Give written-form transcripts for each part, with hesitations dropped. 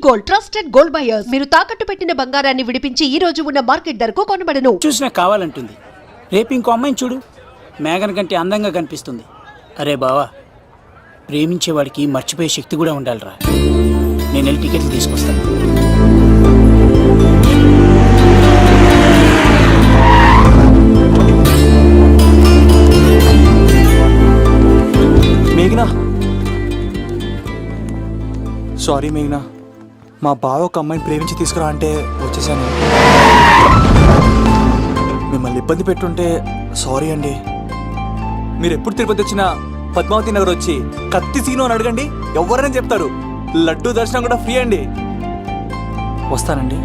Gold, trusted gold buyers. మీరు తాకట్టు పెట్టిన బంగారాన్ని విడిపించి ఈ రోజు ఉన్న మార్కెట్ ధరకు కొనబడను. చూసినా కావాలంటుంది. రేపు ఇంకో అమ్మాయిని చూడు, మేఘన్ కంటే అందంగా కనిపిస్తుంది. అరే బావా, ప్రేమించేవాడికి మర్చిపోయే శక్తి కూడా ఉండాలిరా. నేను వెళ్ళి టికెట్లు తీసుకొస్తాను. మేఘనా, సారీ మేఘనా, మా బావ ఒక అమ్మాయిని ప్రేమించి తీసుకురా అంటే వచ్చేసాను. మిమ్మల్ని ఇబ్బంది పెట్టుంటే సారీ అండి. మీరు ఎప్పుడు తిరుపతి వచ్చినా పద్మావతి నగర్ వచ్చి కత్తి సీను అని అడగండి, ఎవరైనా చెప్తారు. లడ్డూ దర్శనం కూడా ఫ్రీ అండి. వస్తానండి.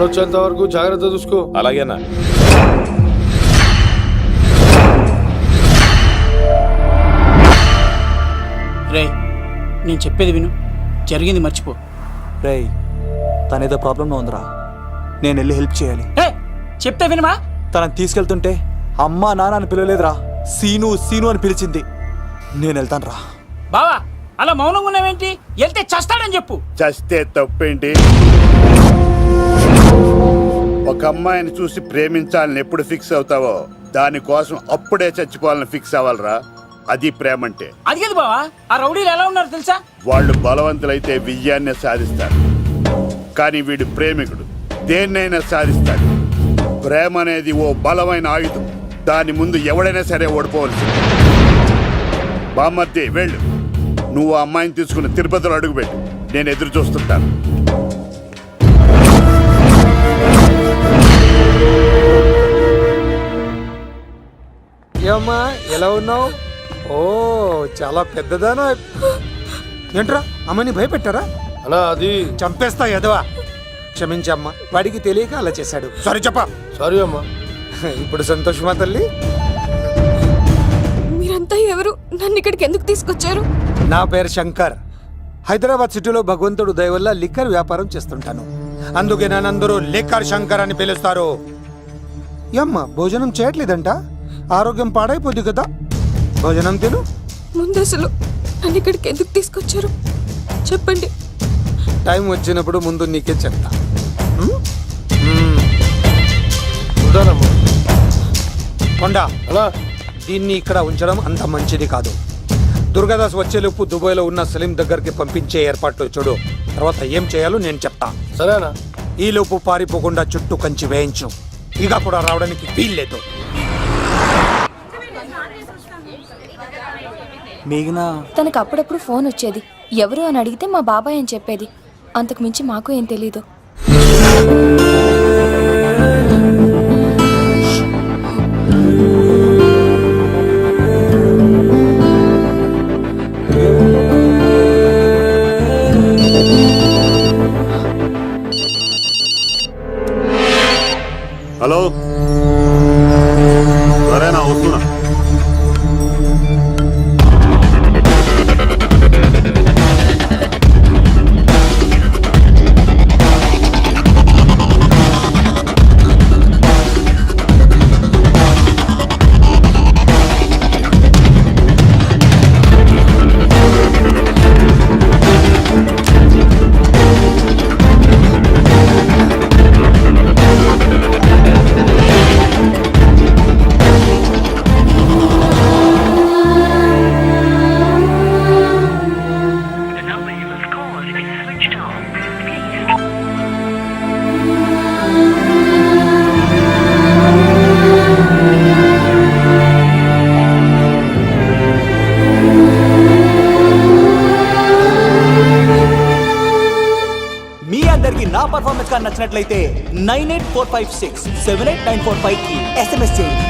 వచ్చేంత వరకు జాగ్రత్త చూసుకో. అలాగేనా? రే, నేను చెప్పేది విను, జరిగింది మర్చిపో. రే, తనేదో ప్రాబ్లంలో ఉందిరా, నేను వెళ్ళి హెల్ప్ చేయాలి. చెప్తే వినమా? తనని తీసుకెళ్తుంటే అమ్మా నాన్న అని పిలవలేదురా, సీను సీను అని పిలిచింది. నేను వెళ్తాను రా. బావా, అలా మౌనంగా ఉన్నావేంటి? వెళ్తే చస్తాడని చెప్పు. చస్తే తప్పేంటి? ఒక అమ్మాయిని చూసి ప్రేమించాలని ఎప్పుడు ఫిక్స్ అవుతావో దానికోసం అప్పుడే చచ్చిపోవాలని ఫిక్స్ అవ్వాలరా. అది ప్రేమంటే. అది కదా బావా, ఆ రౌడీలు ఎలా ఉన్నారు తెలుసా? వాళ్ళు బలవంతులైతే విజయాన్ని సాధిస్తారు, కానీ వీడు ప్రేమికుడు దేన్నైనా సాధిస్తాడు. ప్రేమ అనేది ఓ బలమైన ఆయుధం, దాని ముందు ఎవడైనా సరే ఓడిపోవలసి. బామ్మర్ది వెళ్ళు, నువ్వు ఆ అమ్మాయిని తీసుకుని తిరుపతిలో అడుగుపెట్టు, నేను ఎదురు చూస్తుంటాను. ఏమ్మా, ఎలా ఉన్నావు? ఓ, చాలా పెద్దదానా. ఏంట్రా, అమ్మని భయపెట్టారా? అలా అది చంపేస్తా ఎదవా. క్షమించమ్మా, వాడికి తెలియక అలా చేశాడు. సారీ చెప్పా. సారీ అమ్మా. ఇప్పుడు సంతోషమా తల్లి? మీరంతా ఎవరు? నన్ను ఇక్కడికి ఎందుకు తీసుకొచ్చారు? నా పేరు శంకర్. హైదరాబాద్ సిటీలో భగవంతుడు దయ వల్ల లిక్కర్ వ్యాపారం చేస్తుంటాను, అందుకే నన్నందరూ లిక్కర్ శంకర్ అని పిలుస్తారు. ఏమ్మా, భోజనం చేయట్లేదంట? ఆరోగ్యం పాడైపోద్ది కదా, భోజనం తిను. ముందు అసలు నన్ను ఇక్కడికి ఎందుకు తీసుకొచ్చారు చెప్పండి. టైం వచ్చినప్పుడు ముందు నీకే చెప్తా. కొండ, అలా దీన్ని ఇక్కడ ఉంచడం అంత మంచిది కాదు. దుర్గాదాస్ వచ్చేలోపు దుబాయ్లో ఉన్న సలీం దగ్గరికి పంపించే ఏర్పాట్లు చూడు, తర్వాత ఏం చేయాలో నేను చెప్తా. సరేనా? ఈలోపు పారిపోకుండా చుట్టూ కంచి వేయించు, ఇక కూడా రావడానికి వీల్లేదు. మేఘనా తనకు అప్పుడప్పుడు ఫోన్ వచ్చేది. ఎవరు అని అడిగితే మా బాబాయ్ అని చెప్పేది. అంతకు మించి మాకు ఏం తెలీదు. హలో, సరేనా, వస్తున్నా. మీ అందరికి నా పర్ఫార్మెన్స్ కానీ నచ్చినట్లయితే 9845678945 కి SMS చేయండి.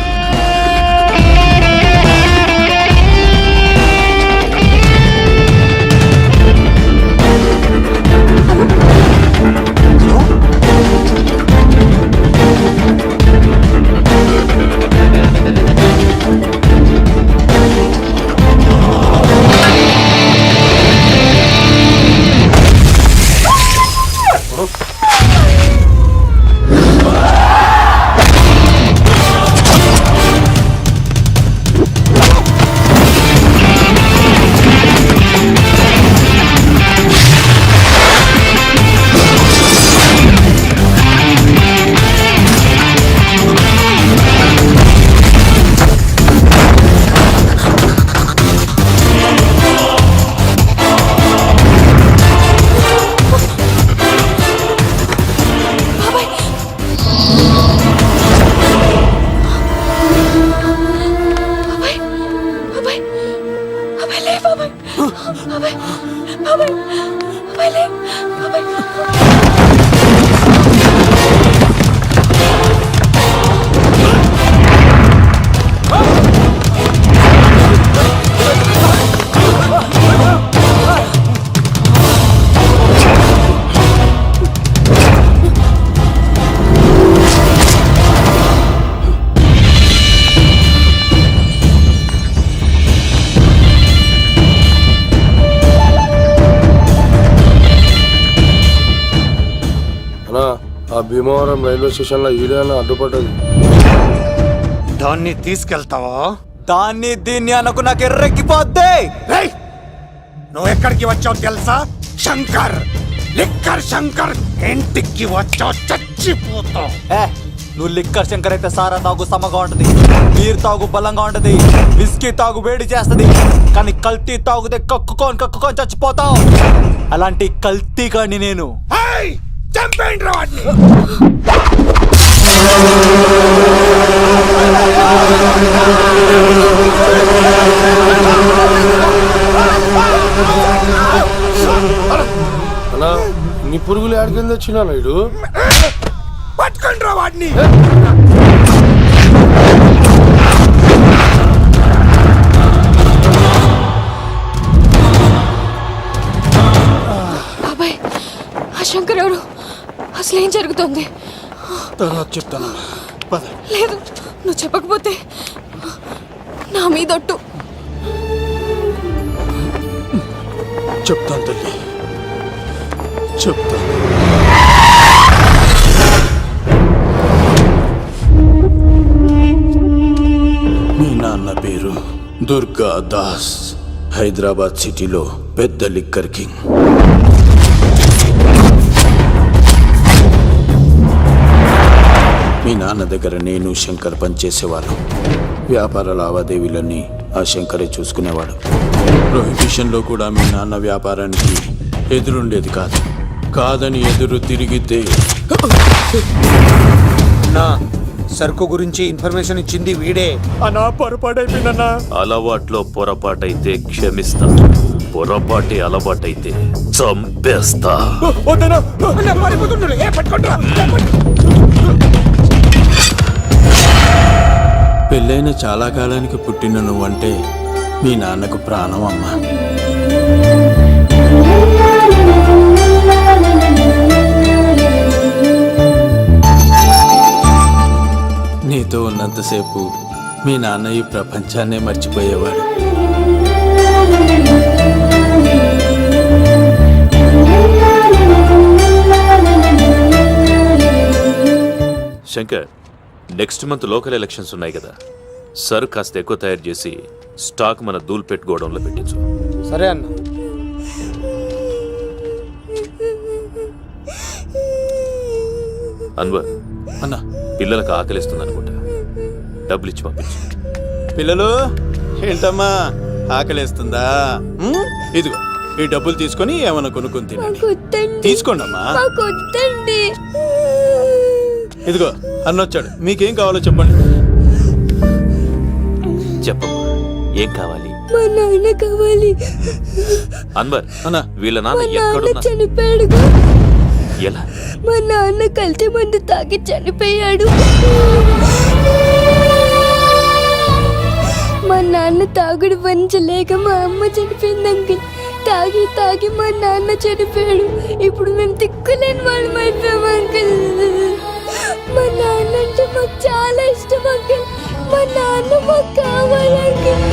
ఆ భీమవరం రైల్వే స్టేషన్ లో ఈడేనా అడ్డుపడ్డది. దాన్ని తీసుకెళ్తావా? దాన్ని దీన్ని అనకు నాకు ఎర్రెక్కిపోద్ది. రేయ్, నువ్వు ఎక్కడికి వచ్చావు తెలుసా? శంకర్, లిక్కర్ శంకర్ ఇంటికి వచ్చావు, చచ్చిపోతావు. నువ్వు లిక్కర్ శంకర్ అయితే సారా తాగు సమ్మగా ఉంటది, బీర్ తాగు బలంగా ఉంటది, విస్కీ తాగు వేడి చేస్తది, కానీ కల్తీ తాగుతే కక్కుకొని చచ్చిపోతావు. అలాంటి కల్తీ కాని నేను. చంపేయండి రా వాడిని. అన్నా, నీ పురుగులు ఆడికింద వచ్చినా ఇడు పట్టుకోండి రా వాడిని. బాబాయ్, ఆ శంకర్ ఎవరు? అసలు ఏం జరుగుతుంది? తర్వాత చెప్తాను. లేదు, నువ్వు చెప్పకపోతే నా మీదొట్టు. చెప్తాను తల్లి, చెప్తాను. మీ నాన్న పేరు దుర్గా దాస్. హైదరాబాద్ సిటీలో పెద్ద లిక్కర్ కింగ్. మీ నాన్న దగ్గర నేను శంకర్ పనిచేసేవాళ్ళం. వ్యాపార లావాదేవీలన్నీ ఆ శంకరే చూసుకునేవాడు. ప్రొహిబిషన్లో కూడా మీ నాన్న వ్యాపారానికి ఎదురుండేది కాదని ఎదురు తిరిగితే నా సరుకు గురించి ఇన్ఫర్మేషన్ ఇచ్చింది వీడే. అన్నా పొరపాటైపోయిందన్నా. అలవాట్లో పొరపాటైతే క్షమిస్తా, పొరపాటి అలవాటైతే చంపేస్తా. వద్దన్నా. అన్న, పారిపోతున్నాడు. ఏ, పట్టుకోండిరా. పెళ్ళైన చాలా కాలానికి పుట్టిన నువ్వంటే మీ నాన్నకు ప్రాణం అమ్మా. నీతో ఉన్నంతసేపు మీ నాన్న ఈ ప్రపంచాన్నే మర్చిపోయేవాడు. Shankar, next month local elections ఉన్నాయి కదా, సర్ కాస్త ఎక్కువ తయారు చేసి స్టాక్ మన దూల్పేట్ గోడౌన్లో పెట్టించు. సరే అన్న. అన్వర్, అన్నా, పిల్లలకు ఆకలిస్తుంది అనుకుంటా, డబ్బులు ఇచ్చి పంపించు. పిల్లలు ఏంటమ్మా ఆకలేస్తుందా? ఇదిగో ఈ డబ్బులు తీసుకొని ఏమైనా కొనుక్కొని తినండి. తీసుకోండి అమ్మా. ఇదిగో అన్నొచ్చాడు, మీకేం కావాలో చెప్పండి. చెప్పమ్మా, ఏం కావాలి? మా నాన్న కావాలి. అన్వర్, అన్నా, వీళ్ళ నాన్న మా నాన్న ఎక్కడున్నా? చనిపోయాడు. ఎలా? మా నాన్న కల్తీ మందు తాగి చనిపోయాడు. మా నాన్న తాగుడు భరించలేక మా అమ్మ చనిపోయింది అంకుల్. తాగి తాగి మా నాన్న చనిపోయాడు. ఇప్పుడు మేము తిక్కులేని వాళ్ళం అయిపోయాం అంకుల్. మా నాన్న అంటే మాకు చాలా ఇష్టం అంకుల్. మా నాన్న మాకు కావాలి అంకుల్.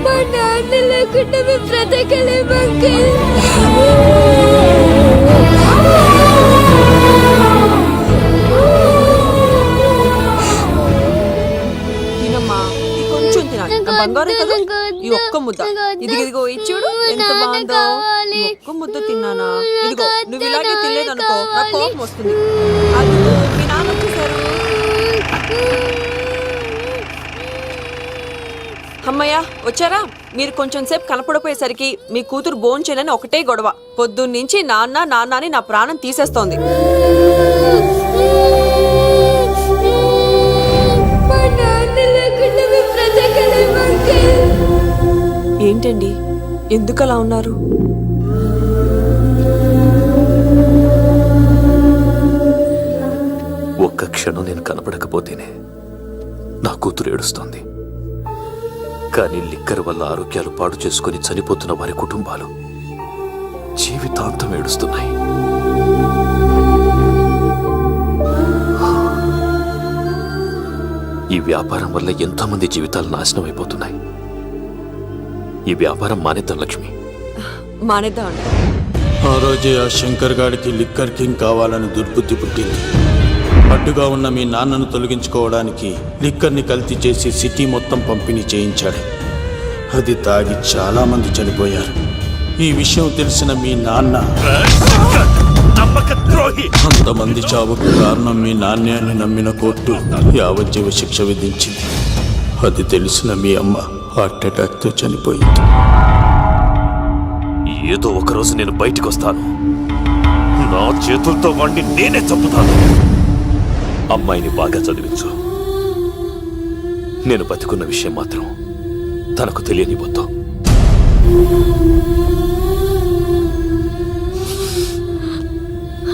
మా నాన్న లేకుండా మేము బ్రతకలేము అంకుల్. తినమ్మా, ఇది కొంచెం తినాలి. నా బంగారం కదా, ఈ ఒక్క ముద్ద. ఇదిగో ఇచ్చుడు ఎంత బాగుందో. ఈ ఒక్క ముద్ద తిన్నానా? ఇదిగో నువ్వు ఇలాగే తినలేదనుకో నాకు కోపం వస్తుంది. అది మీ నాన్న వచ్చేసారు. అమ్మయ్య వచ్చారా? మీరు కొంచెం సేపు కనపడిపోయేసరికి మీ కూతురు భోంచేయాలని ఒకటే గొడవ. పొద్దున్నుంచి నాన్న నాన్న అని నా ప్రాణం తీసేస్తోంది. ఏంటండి, ఎందుకలా ఉన్నారు? ఒక్క క్షణం నేను కనపడకపోతేనే నా కూతురు ఏడుస్తోంది. కానీ లిక్కర్ వల్ల ఆరోగ్యాలు పాడు చేసుకుని చనిపోతున్న వారి కుటుంబాలు జీవితాంతం ఏడుస్తున్నాయి. ఈ వ్యాపారం వల్ల ఎంతో మంది జీవితాలు నాశనం అయిపోతున్నాయి. ఈ వ్యాపారం మానేద్దాం లక్ష్మి. మానేద్దాం అండి. ఆ రోజే ఆ శంకర్ గాడికి లిక్కర్ కింగ్ కావాలని దుర్బుద్ధి పుట్టింది. అడ్డుగా ఉన్న మీ నాన్నను తొలగించుకోవడానికి లిక్కర్ని కల్తీ చేసి సిటీ మొత్తం పంపిణీ చేయించాడు. అది తాగి చాలా మంది చనిపోయారు. ఈ విషయం తెలిసిన మీ నాన్న అంతమంది చావుకు కారణం మీ నాణ్యాన్ని నమ్మిన కోర్టు యావజ్జీవ శిక్ష విధించింది. అది తెలిసిన మీ అమ్మ హార్ట్ అటాక్తో చనిపోయింది. ఏదో ఒకరోజు నేను బయటకు వస్తాను. నా చేతులతో వాడిని నేనే చంపుతాను. అమ్మాయిని బాగా చదివించు. నేను బతికున్న విషయం మాత్రం తనకు తెలియనివ్వద్దు.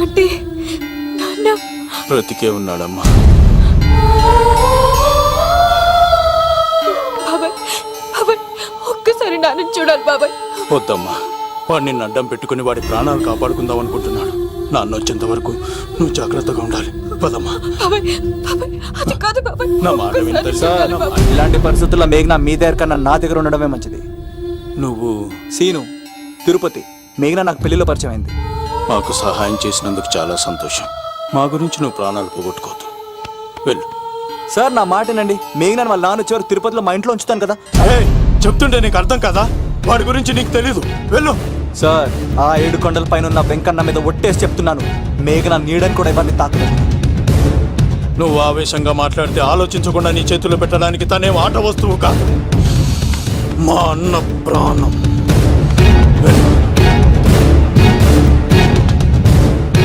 అంటే నాన్న బ్రతికే ఉన్నాడమ్మా. బాబాయ్, బాబాయ్ ఒక్కసారి నాన్న చూడాలి బాబాయ్. వద్దమ్మా, వాడు నిన్ను అడ్డం పెట్టుకుని వాడి ప్రాణాలు కాపాడుకుందాం అనుకుంటున్నాడు. నాన్న వచ్చేంత వరకు నువ్వు జాగ్రత్తగా ఉండాలి. పదమ్మా. బాబాయ్, బాబాయ్ అది కాదు బాబాయ్. నా మాట వింటే సార్, ఇలాంటి పరిస్థితుల్లో మేఘన మీ దగ్గర కన్నా నా దగ్గర ఉండడమే మంచిది. నువ్వు సీను, తిరుపతి. మేఘన నాకు పెళ్లిలో పరిచయం అయింది. మాకు సహాయం చేసినందుకు చాలా సంతోషం. మా గురించి నువ్వు ప్రాణాలు పోగొట్టుకోవద్దు. వెళ్ళు. సార్ నా మాటనండి. మేఘన వాళ్ళ నాన్న వచ్చేవారు తిరుపతిలో మా ఇంట్లో ఉంచుతాను కదా. చెప్తుంటే నీకు అర్థం కదా? వాడి గురించి నీకు తెలీదు. వెళ్ళు. సార్, ఆ 7 కొండల పైన ఉన్న వెంకన్న మీద ఒట్టేసి చెప్తున్నాను, మేఘన నీడని కూడా ఎవరిని తాకలేదు. నువ్వు ఆవేశంగా మాట్లాడితే ఆలోచించకుండా నీ చేతుల్లో పెట్టడానికి తనే ఆట వస్తువు కాదు, మా అన్న ప్రాణం.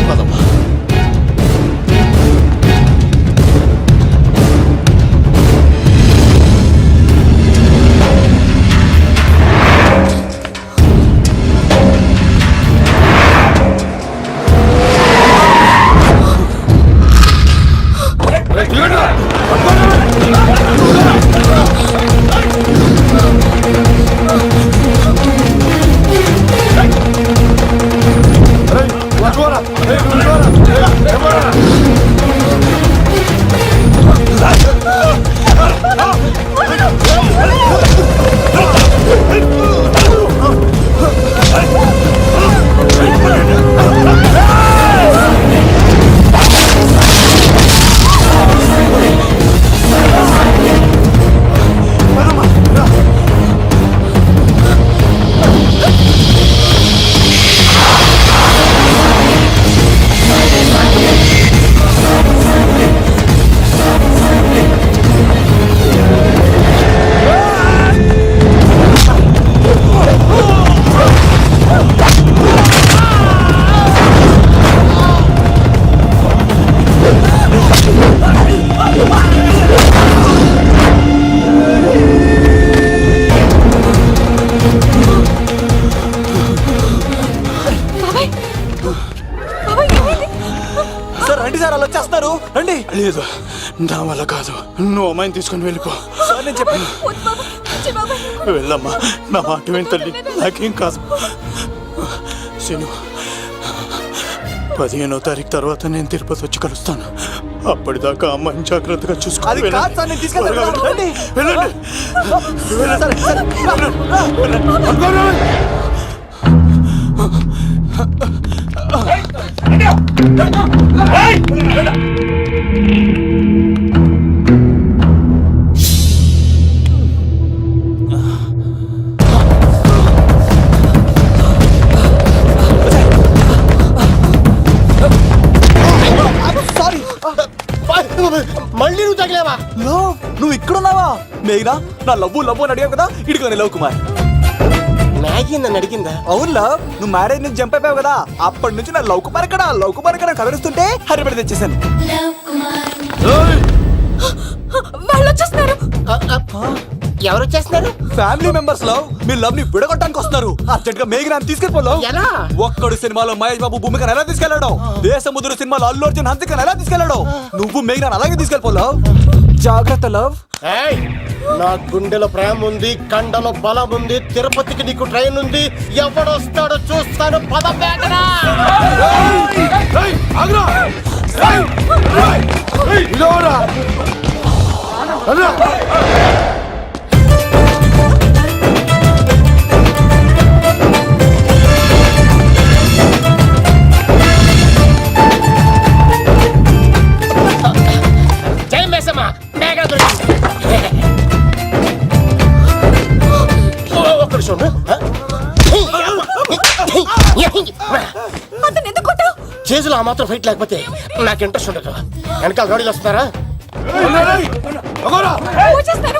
పదమ్మా. లేదు, నా వల్ల కాదు. నువ్వు అమ్మాయిని తీసుకొని వెళ్ళిపో. సార్ నేను చెప్పాను. వెళ్ళమ్మా, నా మాట విని తల్లి, నాకేం కాదు. శను, 15వ తారీఖు తర్వాత నేను తిరుపతి వచ్చి కలుస్తాను. అప్పటిదాకా అమ్మాయిని జాగ్రత్తగా చూసుకో. అది కాదు సార్, నేను తీసుకెళ్తాను. రండి. వెళ్ళండి. సారీ. మళ్ళీ నువ్వు తగిలేవా? లవ్, నువ్వు ఇక్కడున్నావా? మేఘనా, నా లవ్వు అని అడిగావు కదా, ఇడికోని లవ్ కుమార్. మ్యాగీ నన్ను అడిగిందా? అవును లవ్, నువ్వు మ్యారేజ్ నుంచి జంప్ అయిపోయావు కదా, అప్పటి నుంచి నా లవ్ కుమార్ ఇక్కడ కలరిస్తుంటే హరిపడి తెచ్చేసాను. వాళ్ళు వచ్చేస్తున్నారు. ఎవరు వచ్చేస్తున్నారు? ఫ్యామిలీ మెంబర్స్ లవ్, మీ లవ్ ని విడగొట్టడానికి వస్తున్నారు. అర్జెంట్ గా మేఘనాన్ని తీసుకెళ్ళిపోలేవు. ఎలా? ఒక్కడు సినిమాలో మహేష్ బాబు భూమికను ఎలా తీసుకెళ్ళాడు, దేశముద్రు సినిమాలో అల్లు అర్జున్ హన్సికను ఎలా తీసుకెళ్ళాడు, నువ్వు మేఘనాన్ని అలాగే తీసుకెళ్ళిపోలేవు. జాగ్రత్త లవ్. నా గుండెలో ప్రేమ ఉంది, కండలో బలం ఉంది, తిరుపతికి నీకు ట్రైన్ ఉంది. ఎవడొస్తాడో చూస్తాను. పద మేఘనా. జై మేసమ్మ, మేఘనా దొరికింది. ఒక్క నిమిషం. అతను ఎందుకు కొట్టావు? చేతులు ఆ మాత్రం ఫైట్ లేకపోతే నాకు ఇంట్రెస్ట్ ఉండదు. వెనకాల గాడీలు వస్తున్నారా? వచ్చేస్తారు.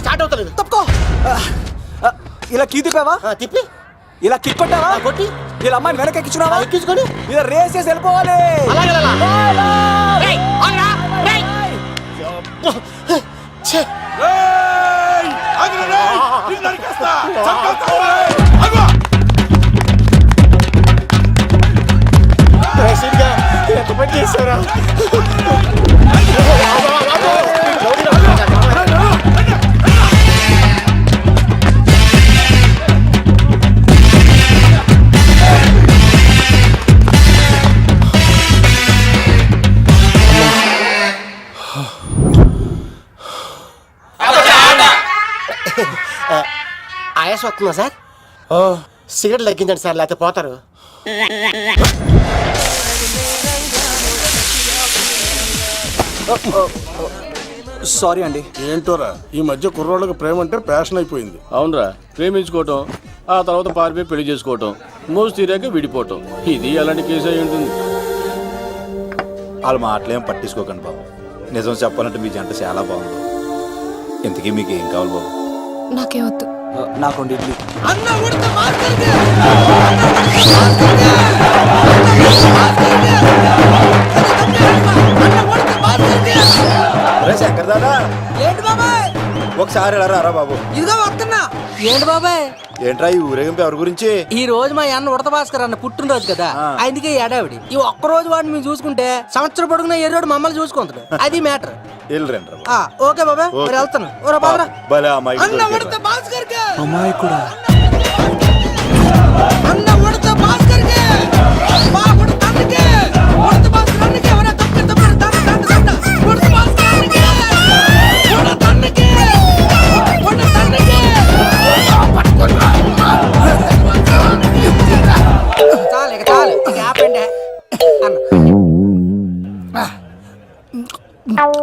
స్టార్ట్ అవుతలేదు. తప్పుకో. ఇలా కీ తిప్పావా? తిప్పి ఇలా కిక్ కొట్టావా? కొట్టి ఇలా అమ్మాయిని వెనక ఎక్కించున్నావా? ఎక్కించుకొని ఇలా రేస్ చేసి వెళ్ళిపోవాలి. అలాగే ఎంత పని చేశారా? ఆయాస వస్తుందా సార్? సిగరెట్ లెక్కించండి సార్, లేకపోతే పోతారు. సారీ అండి. ఏంటోరా, ఈ మధ్య కుర్రోళ్ళకి ప్రేమ అంటే ప్యాషన్ అయిపోయింది. అవునరా, ప్రేమించుకోవటం, ఆ తర్వాత పారిపోయి పెళ్లి చేసుకోవటం, మోజు తీరాక విడిపోవటం, ఇది అలాంటి కేసు అయి ఉంటుంది. వాళ్ళ మాటలేం పట్టించుకోకండి బాబు. నిజం చెప్పాలంటే మీ జంట చాలా బాగుంది. ఇంతకీ మీకు ఏం కావాలి బాబు? నాకే వద్దు. నాకు ఇడ్లీ. శంకర్ దాదా, ఏంటి బాబాయ్? ఒకసారి రా బాబు. ఇదిగో వస్తున్నా. ఏంటి బాబాయ్? ఏంట్రా ఈ ఊరేగింపు ఎవరి గురించి? ఈ రోజు మా అన్న ఉడత భాస్కర్ అన్న పుట్టినరోజు కదా, ఆయనకి ఏడావిడి. ఈ ఒక్క రోజు వాడిని మేము చూసుకుంటే సంవత్సరం పొడుగున ఎర్రోడు మమ్మల్ని చూసుకుంటాడు. అది మ్యాటర్. ఓకే బాబాయ్, మరి వెళ్తాను. భలే అమ్మాయి. అమ్మాయి కూడా అన్న ఉడత భాస్కర్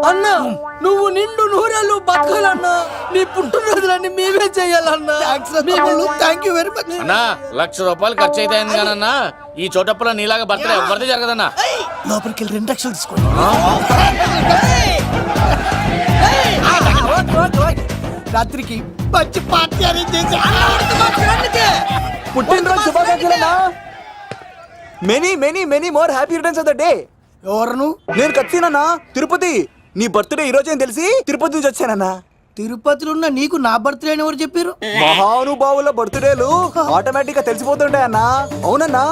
అన్న, నువ్వు నిండు నూరేళ్ళు బతకాలన్నా. నీ పుట్టినరోజులన్నీ మేమే చెయ్యాలన్నా. థ్యాంక్ యూ వెరీ మచ్ అన్నా. 1,00,000 రూపాయలు ఖర్చు అయితే ఈ చోటప్పుల నీలాగా బర్త్డే ఎవరిది జరగదన్నా. లోపలికి వెళ్ళి 2 లక్షలు తీసుకోండి. రాత్రికి మంచి పార్టీ అరేంజ్ చేసి పుట్టినరోజు శుభాకాంక్షలన్నా. Many many many more happy returns of the day. ఎవరు? నేను కత్తినన్నా, తిరుపతి. నీ బర్త్డే ఈ రోజే తెలిసి తిరుపతి నుంచి వచ్చానన్నా. తిరుపతిలో ఉన్న నీకు నా బర్త్డే అని ఎవరు చెప్పారు? మహానుభావుల బర్త్డేలు ఆటోమేటిక్ గా తెలిసిపోతుంటాయన్నా. అవునన్నా,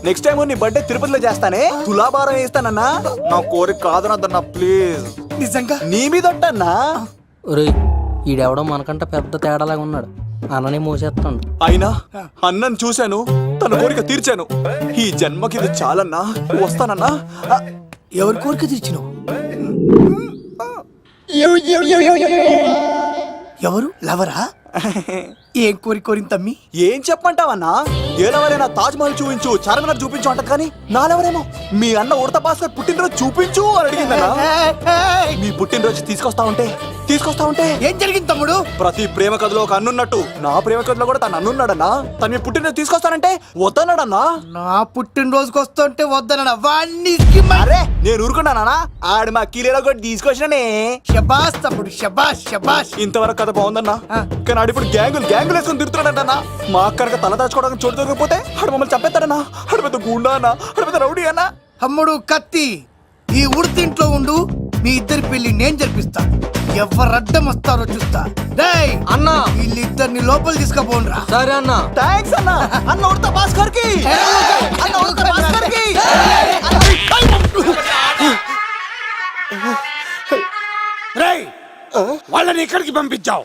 నెక్స్ట్ టైం నీ బర్త్డే తిరుపతిలో చేస్తానే, తులాభారం వేస్తానన్నా. నా కోరిక కాదనద్దన్నా ప్లీజ్. నిజంగా నీ మీద ఒట్టన్నా. ఒరేయ్, ఈడెవడో మనకంట పెద్ద తేడాలాగా ఉన్నాడు. అన్ననే మోసేస్తాడు. అయినా అన్నను చూశాను, తన కోరిక తీర్చాను. ఈ జన్మకి ఇది చాలన్నా, వస్తానన్నా. ఎవరి కోరిక తీర్చినావు? ఎవరు లవరా? ఏం కోరిన తమ్మి? ఏం చెప్పంటావన్నా? ఏలవరైనా తాజ్ మహల్ చూపించు, చార్మినార్ చూపించు అంట, కానీ నాలెవరేమో మీ అన్న ఉడత భాస్కర్ పుట్టినరోజు చూపించు అని అడిగిందన్నా. మీ పుట్టినరోజు తీసుకొస్తా ఉంటే ఏం జరిగింది తమ్ముడు? ప్రతి ప్రేమ కథలో ఒక అన్నున్నట్టు నా ప్రేమ కథలో కూడా తను అన్నున్నాడన్నా. తను మీ పుట్టినరోజు తీసుకొస్తానంటే వద్దన్నాడన్నా. నా పుట్టినరోజుకి వస్తుంటే వద్దన వాణ్ణి. అరే నేను ఊరుకున్నానా? ఆడు మా కీలేలో కూడా తీసుకొచ్చిననే. శబాష్ తమ్ముడు, శబాష్ శబాష్. ఇంతవరకు కథ బాగుందన్నా, కానీ ఆడు ఇప్పుడు గ్యాంగులు వేసుకుని తిరుగుతున్నాడంటన్నా. మా అక్కడికి తల దాచుకోవడానికి చోటు దొరికిపోతే ఆడు మమ్మల్ని చంపేస్తాడన్నా. ఆడు పెద్ద గుండా అన్నా, ఆడు పెద్ద రౌడీ అన్నా. తమ్ముడు కత్తి, ఈ ఉడితింట్లో ఉండు, మీ ఇద్దరి పెళ్లి నేను జరిపిస్తా. ఎవరు అడ్డం వస్తారో చూస్తా. డేయ్ అన్నా, వీళ్ళిద్దరిని లోపల తీసుకుపోండ్రా. సరే అన్నా. థాంక్స్ అన్నా. అన్న ఉడత భాస్కర్ కి, అన్న ఉడత భాస్కర్ కి. రేయ్, వాళ్ళని ఇక్కడికి పంపించావు.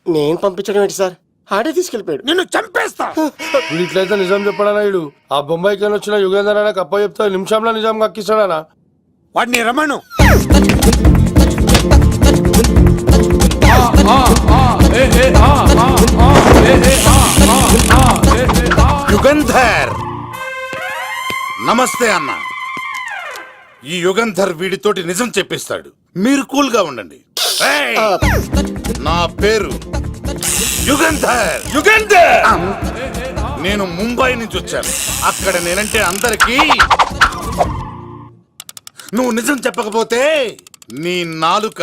నేను పంపించడం ఏంటి సార్? ఆడే తీసుకెళ్ళిపోయాడు. నిన్ను చంపేస్తా. ఇట్లయితే నిజం చెప్పడానా వీడు? ఆ బొంబాయికి వచ్చిన యుగేందర్ అన్న కప్ప చెప్తా నిమిషంలో నిజం కక్కిస్తాడా? వాడిని రమ్మను. యుగంధర్, నమస్తే అన్న. ఈ యుగంధర్ వీడితోటి నిజం చెప్పిస్తాడు, మీరు కూల్ గా ఉండండి. ఏయ్, నా పేరు యుగంధర్. నేను ముంబై నుంచి వచ్చాను. అక్కడ నేనంటే అందరికీ. నువ్వు నిజం చెప్పకపోతే నీ నాలుక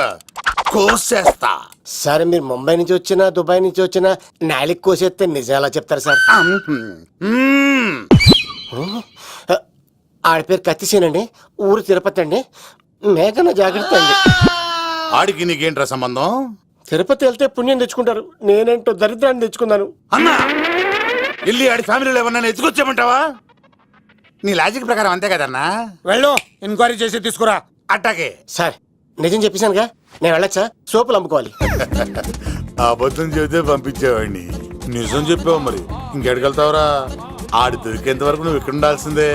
కోసేస్తా. సార్ మీరు ముంబై నుంచి వచ్చినా దుబాయ్ నుంచి వచ్చినా నాలిక్ కోసేస్తే నిజం ఎలా చెప్తారు సార్? ఆడి పేరు కత్తిసేనండి, ఊరు తిరుపతి అండి. మేఘన జాగ్రత్త అండి. ఆడికి నీకేంట్రా సంబంధం? తిరుపతి వెళ్తే పుణ్యం తెచ్చుకుంటారు, నేనేంటో దరిద్రాన్ని తెచ్చుకున్నాను. అన్నా, వెళ్ళి ఆడి ఫ్యామిలీలో ఎవరన్నా ఎత్తుకొచ్చామంటావా? నీ లాజిక్ ప్రకారం అంతే కదన్నా. వెళ్ళు, ఎంక్వైరీ చేసి తీసుకురా. అట్టాకే. సార్ నిజం చెప్పేశానుగా, నేను వెళ్ళచ్చా? సోపులు అమ్ముకోవాలి. అబద్ధం చెబితే పంపించేవాడిని, నిజం చెప్పావు మరి ఇంకెడగలుగుతావురా? ఆడి దొరికేంత వరకు నువ్వు ఇక్కడ ఉండాల్సిందే.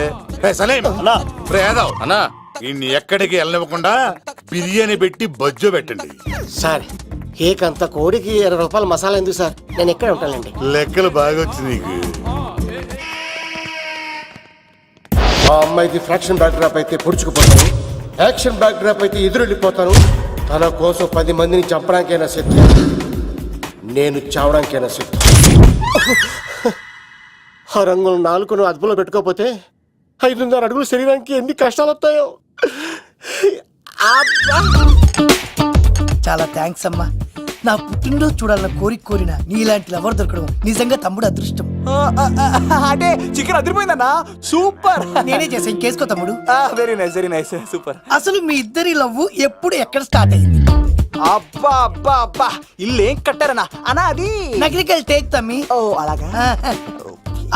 అన్నా, ఇన్ని ఎక్కడికి వెళ్ళనివ్వకుండా బిర్యానీ పెట్టి బజ్జో పెట్టండి. సార్ కేకంత కోడికి 20 రూపాయల మసాలా ఎందుకు సార్? నేను ఎక్కడ ఉంటానండి. లెక్కలు బాగా వచ్చి నీకు. ఆ అమ్మాయిది ఫ్రాక్షన్ బ్యాక్ డ్రాప్ అయితే పొడుచుకుపోతాను, యాక్షన్ బ్యాక్ డ్రాప్ అయితే ఎదురెళ్ళిపోతాను. తన కోసం 10 మందిని చంపడానికైనా సిద్ధం, నేను చావడానికైనా సిద్ధం. ఆ రంగులు 4 అదుపులో పెట్టుకోకపోతే 5.5 అడుగుల శరీరానికి ఎన్ని కష్టాలు వస్తాయో. చాలా థ్యాంక్స్ అమ్మా. నా పుట్టినరోజు చూడాలన్న కోరిన నీలాంటి లవర్ దొరకడం నిజంగా తమ్ముడు అదృష్టం. అంటే చికెన్ అదిరిపోయిందన్నా, సూపర్. నేనే చేసా, ఇంకేసుకో తమ్ముడు. Very nice super. అసలు మీ ఇద్దరి లవ్ ఎప్పుడు ఎక్కడ స్టార్ట్ అయింది? అబ్బా అబ్బా అబ్బా, ఇల్లు ఏం కట్టారన్నా అన్నా? అది నగరికల్ టేక్ తమ్మి. ఓ అలాగా.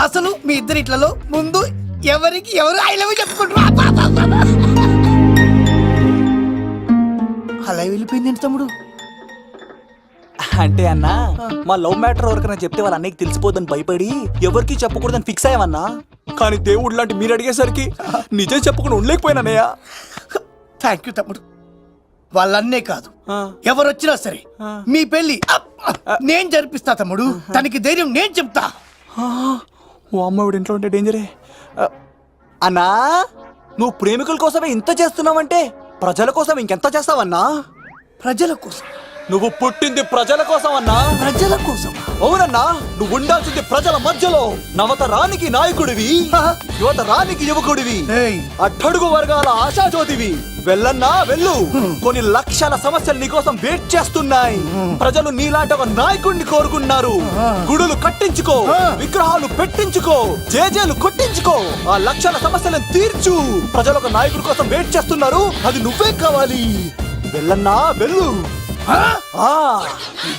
అసలు మీ ఇద్దరి ఇట్లలో ముందు ఎవరికి ఎవరు ఐ లవ్ చెప్పుకుంటారు? అలా వెళ్ళిపోయింది తమ్ముడు. అంటే అన్నా, మా లవ్ మ్యాటర్ ఎవరికైనా చెప్తే వాళ్ళ అన్నయ్యకి తెలిసిపోద్దని భయపడి ఎవరికి చెప్పకూడదని ఫిక్స్ అయ్యామన్నా. కానీ దేవుడు లాంటి మీరు అడిగేసరికి నిజం చెప్పకుండా ఉండలేకపోయినానయ్యా. థ్యాంక్ యూ తమ్ముడు. వాళ్ళన్నే కాదు, ఎవరు వచ్చినా సరే మీ పెళ్లి నేను జరిపిస్తా తమ్ముడు. తనకి ధైర్యం నేను చెప్తా. ఓ అమ్మవిడు ఇంట్లో ఉంటే డేంజరే. అన్నా, నువ్వు ప్రేమికుల కోసమే ఇంత చేస్తున్నావంటే ప్రజల కోసం ఇంకెంత చేస్తావన్నా? ప్రజల కోసం. నువ్వు పుట్టింది ప్రజల కోసం అన్నా. ప్రజల కోసం? అవునన్నా, నువ్వు ఉండాల్సింది ప్రజల మధ్యలో. నవతరానికి నాయకుడివి, యువతరానికి యువకుడివి, అట్టడుగు వర్గాల ఆశాజ్యోతివి. వెళ్ళన్నా వెళ్ళు, కొన్ని లక్షల సమస్యలు నీకోసం వెయిట్ చేస్తున్నాయి. ప్రజలు నీలాంటి ఒక నాయకుడిని కోరుకున్నారు. గుడులు కట్టించుకో, విగ్రహాలు పెట్టించుకో, జేజేలు కొట్టించుకో, ఆ లక్షల సమస్యలను తీర్చు. ప్రజలు ఒక నాయకుడి కోసం వెయిట్ చేస్తున్నారు, అది నువ్వే కావాలి. వెళ్ళన్నా వెళ్ళు.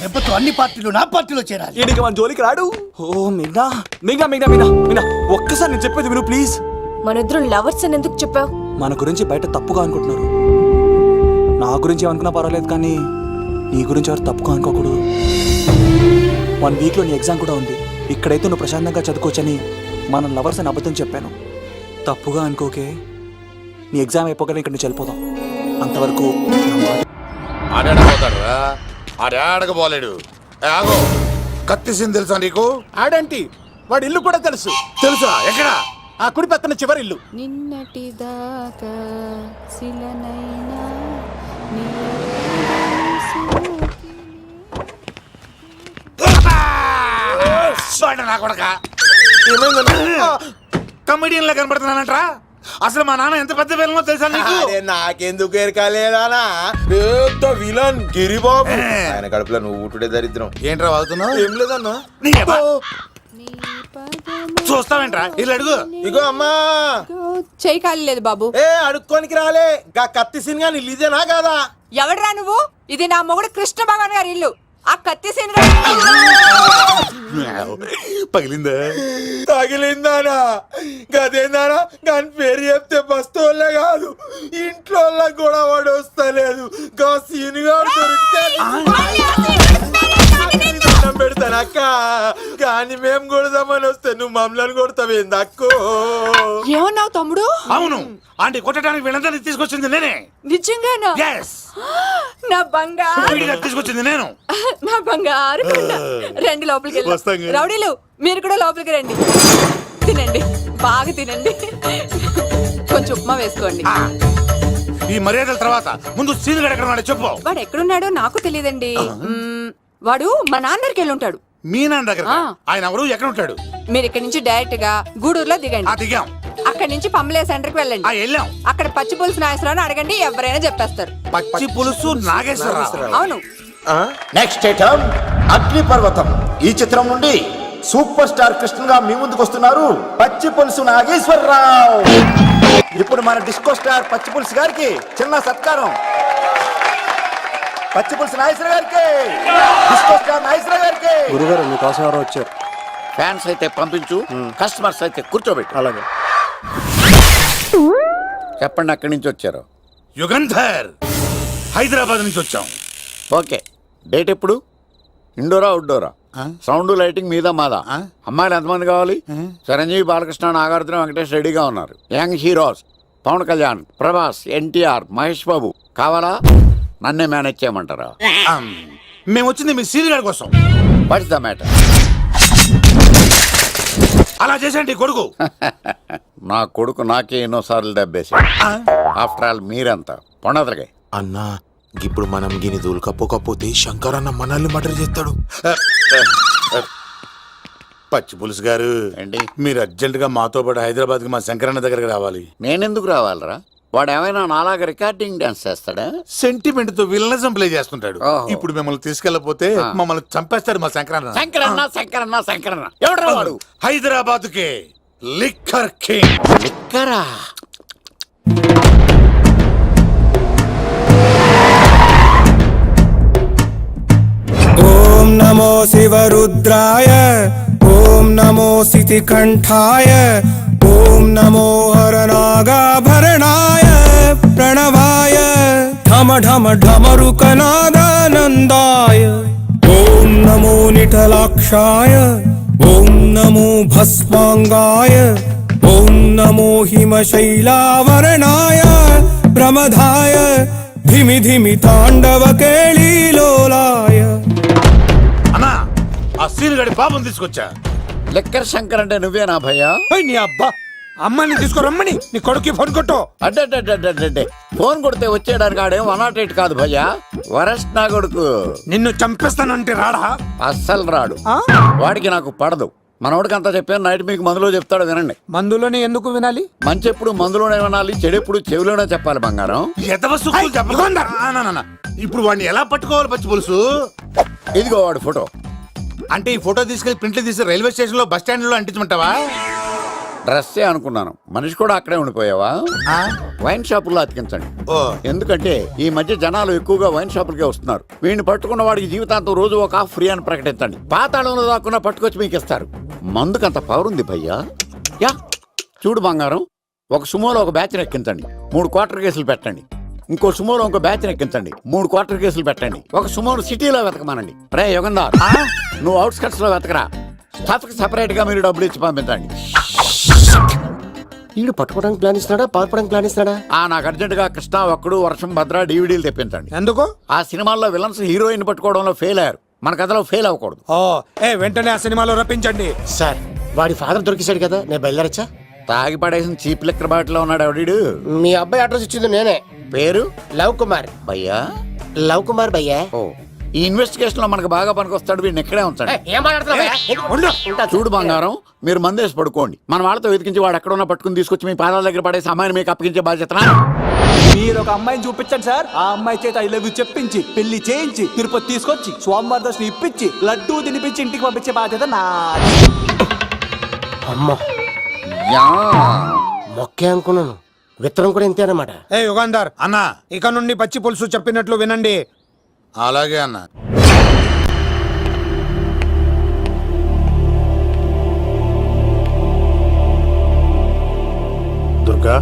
దెబ్బతో అన్ని పార్టీలు నా పార్టీలో చేరాలి. ఈయనకి మన జోలికి రాడు. ఓ మీనా మీనా మీనా మీనా మీనా ఒక్కసారి నేను చెప్పేది విను ప్లీజ్. మన ఇద్దరు లవర్స్ అని ఎందుకు చెప్పావు? మన గురించి బయట తప్పుగా అనుకుంటున్నారు. నా గురించి ఏమనుకున్నా పర్వాలేదు, కానీ నీ గురించి ఎవరు తప్పుగా అనుకోకూడదు. 1 వీక్లో నీ ఎగ్జామ్ కూడా ఉంది. ఇక్కడైతే నువ్వు ప్రశాంతంగా చదువుకోవచ్చని మనం లవర్స్ అని అబద్ధం చెప్పాను. తప్పుగా అనుకోకే. నీ ఎగ్జామ్ అయిపోగానే ఇక్కడ నుంచి వెళ్ళిపోదాం. అంతవరకు ఆడకపోలేడు. ఆగో, కత్తిసింది తెలుసా నీకు? ఆడంటి వాడి ఇల్లు కూడా తెలుసు. తెలుసా? ఎక్కడ? ఆ కుడి పక్కన చివరి ఇల్లు. నిన్నటి దాకా శిలనైనా నా కొడక కమెడియన్ లా కనబడుతున్నానంట్రా. అసలు మా నాన్న ఎంత పెద్ద విలనో తెలుసా నీకు? నాకెందుకు ఎరకాలేదానా? పెద్ద విలన్ గిరిబాబు. ఆయన కడుపులో నువ్వు ఊటుడే దరిద్రం. ఏంట్రా వాగుతున్నావు? ఏం లేదన్నా. చూస్తావేంట్రా? ఇల్లు అడుగు. ఇగో అమ్మా, చేయి ఖాళీ లేదు బాబు. అడుక్కోనికి రాలే. గా కత్తి సినిమా నీళ్ళు ఇదేనా కాదా? ఎవడరా నువ్వు? ఇది నా మొగుడు కృష్ణ భగవాన్ గారి ఇల్లు. ఆ కత్తి సీన్ పగిలిందా? తగిలిందానా? గదేందానా? దాని పేరు చెప్తే బస్తోళ్ళే కాదు, ఇంట్లో కూడా వాడు వస్తలేదు. గా సీనుగా దొరికితే పెడతాను అక్క. కానీ మేము కొడదామని వస్తే నువ్వు మమ్మల్ని కొడతావేంది అక్కో? ఏమన్నావు తమ్ముడు? అవును, ఆంటీ కొట్టడానికి వీళ్ళందరినీ తీసుకొచ్చింది నేనే. నిజంగానా? Yes. నా బంగారు తీసుకొచ్చింది నేను. నా బంగారు కొండ. రండి లోపలికి వస్తాం వెళ్ళి. కదా. రౌడీలు మీరు కూడా లోపలికి రండి. తినండి, బాగా తినండి. కొంచెం ఉప్మా వేసుకోండి. ఈ మర్యాదల తర్వాత ముందు సీన్ ఎక్కడ ఉన్నాడో చెప్పు. వాడు ఎక్కడున్నాడో నాకు తెలియదండి. వాడు మా నాన్నకి వెళ్ళి ఉంటాడు. మీ నాన్న దగ్గర? ఆయన ఎవరు? ఎక్కడ ఉంటాడు? మీరు ఇక్కడ నుంచి డైరెక్ట్ గా గూడూరులో దిగండి. దిగాం. అక్కడ నుంచి పమ్మలే సెంటర్ కి వెళ్ళండి. వెళ్ళాం. అక్కడ పచ్చి పులుసు నాగేశ్వరరావు అడగండి, ఎవరైనా చెప్పేస్తారు. పచ్చి పులుసు నాగేశ్వరరావు? అవును. నెక్స్ట్ ఐటమ్ అగ్నిపర్వతం. ఈ చిత్రం నుండి సూపర్ స్టార్ కృష్ణగా మీ ముందుకు వస్తున్నారు పచ్చి పులుసు నాగేశ్వరరావు. ఇప్పుడు మన డిస్కో స్టార్ పచ్చి పులుసు గారికి చిన్న సత్కారం. పచ్చి పులుసు నాగేశ్వర గారికి, డిస్కో స్టార్ నాగేశ్వర గారికి. గురుగారు మీకోసం ఎవరో వచ్చారు. ఫ్యాన్స్ అయితే పంపించు, కస్టమర్స్ అయితే కూర్చోబెట్టు. అలాగే. చెప్పండి, అక్కడి నుంచి వచ్చారు? యుగంధర్, హైదరాబాద్ నుంచి వచ్చాం. ఓకే, డేట్ ఎప్పుడు? ఇండోరా అవుట్డోరా? సౌండ్ లైటింగ్ మీద మాదా? అమ్మాయిలు ఎంతమంది కావాలి? చిరంజీవి, బాలకృష్ణ, నాగార్జున, వెంకటేష్ రెడీగా ఉన్నారు. యంగ్ హీరోస్ పవన్ కళ్యాణ్, ప్రభాస్, ఎన్టీఆర్, మహేష్ బాబు కావాలా? నన్నే మేనేజ్ చేయమంటారా? మేము వచ్చింది మీ సీన్ గారి కోసం. What's the matter? అలా చేసేయండి కొడుకు. నా కొడుకు నాకే ఎన్నోసార్లు దెబ్బేసి. ఆఫ్టర్ ఆల్ మీరంతా పొండదలకే. అన్నా, ఇప్పుడు మనం గిని దూల్కపోకపోతే శంకర్ అన్న మనల్ని మర్డర్ చేస్తాడు. పచ్చి పులుసు గారు, ఏంటి? మీరు అర్జెంట్ గా మాతో పాటు హైదరాబాద్ కి మా శంకరన్న దగ్గరికి రావాలి. నేనెందుకు రావాలరా? వాడు ఏమైనా నాలాగా రికార్డింగ్ డాన్స్ చేస్తాడా? సెంటిమెంట్ తో విలనిజం ప్లే చేస్తుంటాడు. ఓహో. ఇప్పుడు మిమ్మల్ని తీసుకెళ్లపోతే మమ్మల్ని చంపేస్తాడు మా శంకరన్న. శంకరన్న శంకరన్న శంకరన్న ఎవడు వాడు? హైదరాబాద్ కే లిక్కర్ కింగ్. లిక్కరా? ఓం నమో శివరుద్రాయ, ఓం నమో శితికంఠాయ, ఓం నమో హరనాగాభరణాయ ప్రణవాయ ఢమ ఢమ ఢమరుకనాదానందాయ. ఓం నమో నిఠలాక్షాయ, ఓం నమో భస్మాంగాయ, ఓం నమో హిమశైలావరణాయ ప్రమదాయ ధిమి ధిమి తాండవ కేళీలోలాయ. అన్నా, ఆ సీన్ గడి బాబుని తీసుకొచ్చా. లిక్కర్ శంకర్ అంటే నువ్వేనా భయ్యా? నీ అబ్బా, అమ్మని తీసుకురమ్మని నీ కొడుకు ఫోన్ కొట్టు. అడ్డే ఫోన్ కొడితే వచ్చేయడానికి ఆడేం 108 కాదు భయ్యా, వరస్ట్ నా కొడుకు. నిన్ను చంపేస్తానంటే రాడా? అస్సలు రాడు. వాడికి నాకు పడదు. మనోడికి అంతా చెప్పాను. నైట్ మీకు మందులో చెప్తాడు, వినండి. మందులోనే ఎందుకు వినాలి? మంచి ఎప్పుడు మందులోనే వినాలి, చెడు ఎప్పుడు చెవిలోనే చెప్పాలి బంగారం. ఎదవ సుక్కులు చెప్పకుండా. ఇప్పుడు వాడిని ఎలా పట్టుకోవాలి పచ్చి పులుసు? ఇదిగో వాడు ఫోటో. అంటే ఈ ఫోటో తీసుకెళ్లి ప్రింట్లు తీసి రైల్వే స్టేషన్ లో బస్ స్టాండ్ లో అంటించమంటావా? డ్రెస్సే అనుకున్నాను. మనిషి కూడా అక్కడే ఉండిపోయావా? వైన్ షాపుల్లో అతికించండి. ఎందుకంటే ఈ మధ్య జనాలు ఎక్కువగా వైన్ షాపులకే వస్తున్నారు. వీడిని పట్టుకున్న వాడికి జీవితాంతం రోజు ఒక ఆఫ్ ఫ్రీ అని ప్రకటించండి. పాతాళంలో దాక్కున్నా పట్టుకొచ్చి మీకు ఇస్తారు. మందుకంత పవర్ ఉంది భయ్యా. యా చూడు బంగారం, ఒక సుమోలో ఒక బ్యాచ్ ఎక్కించండి, 3 క్వార్టర్ కేసులు పెట్టండి. ఇంకో సుమోలో ఇంకో బ్యాచ్ ఎక్కించండి, 3 క్వార్టర్ కేసులు పెట్టండి. ఒక సుమోను సిటీలో వెతకమానండి. రే యుగంధర్, నువ్వు అవుట్స్కట్స్ లో వెతకరా. స్టాఫ్ కి సెపరేట్ గా మీరు డబ్బులు ఇచ్చి పంపించండి. వీడు పట్టుకోవడానికి ప్లాన్ ఇస్తున్నాడా, పాల్పడానికి ప్లాన్ ఇస్తున్నాడా? నాకు అర్జెంట్ గా కృష్ణ, ఒక్కడు, వర్షం, భద్ర డివిడీలు తెప్పించండి. ఎందుకు? ఆ సినిమాల్లో విలన్స్ హీరోయిన్ పట్టుకోవడంలో ఫెయిల్ అయ్యారు. మన కథలో ఫెయిల్ అవ్వకూడదు. వెంటనే ఆ సినిమాలో రప్పించండి. సార్, వాడి ఫాదర్ దొరికేశాడు కదా, నేను బయలుదేరచ్చా? తాగి పడేసిన చీప్ లిక్కర్ బాటిలో ఉన్నాడు ఎవడీడు? మీ అబ్బాయి అడ్రస్ ఇచ్చింది నేనే. పేరు? లవ్ కుమార్. భయ్యా? లవ్ కుమార్ భయ్యా. ఓ, ఈ ఇన్వెస్టిగేషన్ లో మనకు బాగా పనికొస్తాడు. వీడిని ఎక్కడే ఉంచండి. చూడు బంగారం, మీరు మందేసి పడుకోండి. మన వాళ్ళతో వెతికించి వాడు ఎక్కడ ఉన్నా పట్టుకుని తీసుకొచ్చి మీ పాదాల దగ్గర పడేసి అమ్మాయిని మీకు అప్పగించే బాధ్యత. మీరు ఒక అమ్మాయిని చూపించండి సార్. ఆ అమ్మాయి చేత ఐ లవ్ యూ చెప్పించి, పెళ్లి చేయించి, తిరుపతి తీసుకొచ్చి, స్వామివారి దర్శనం ఇప్పించి, లడ్డూ తినిపించి ఇంటికి పంపించే బాధ్యత నాది. అమ్మా, మొక్కే అనుకున్నాను. విత్తనం కూడా ఇంతే అన్నమాట. యుగంధర్ అన్న, ఇక నుండి పచ్చి పులుసు చెప్పినట్లు వినండి. అలాగే అన్న. దుర్గా,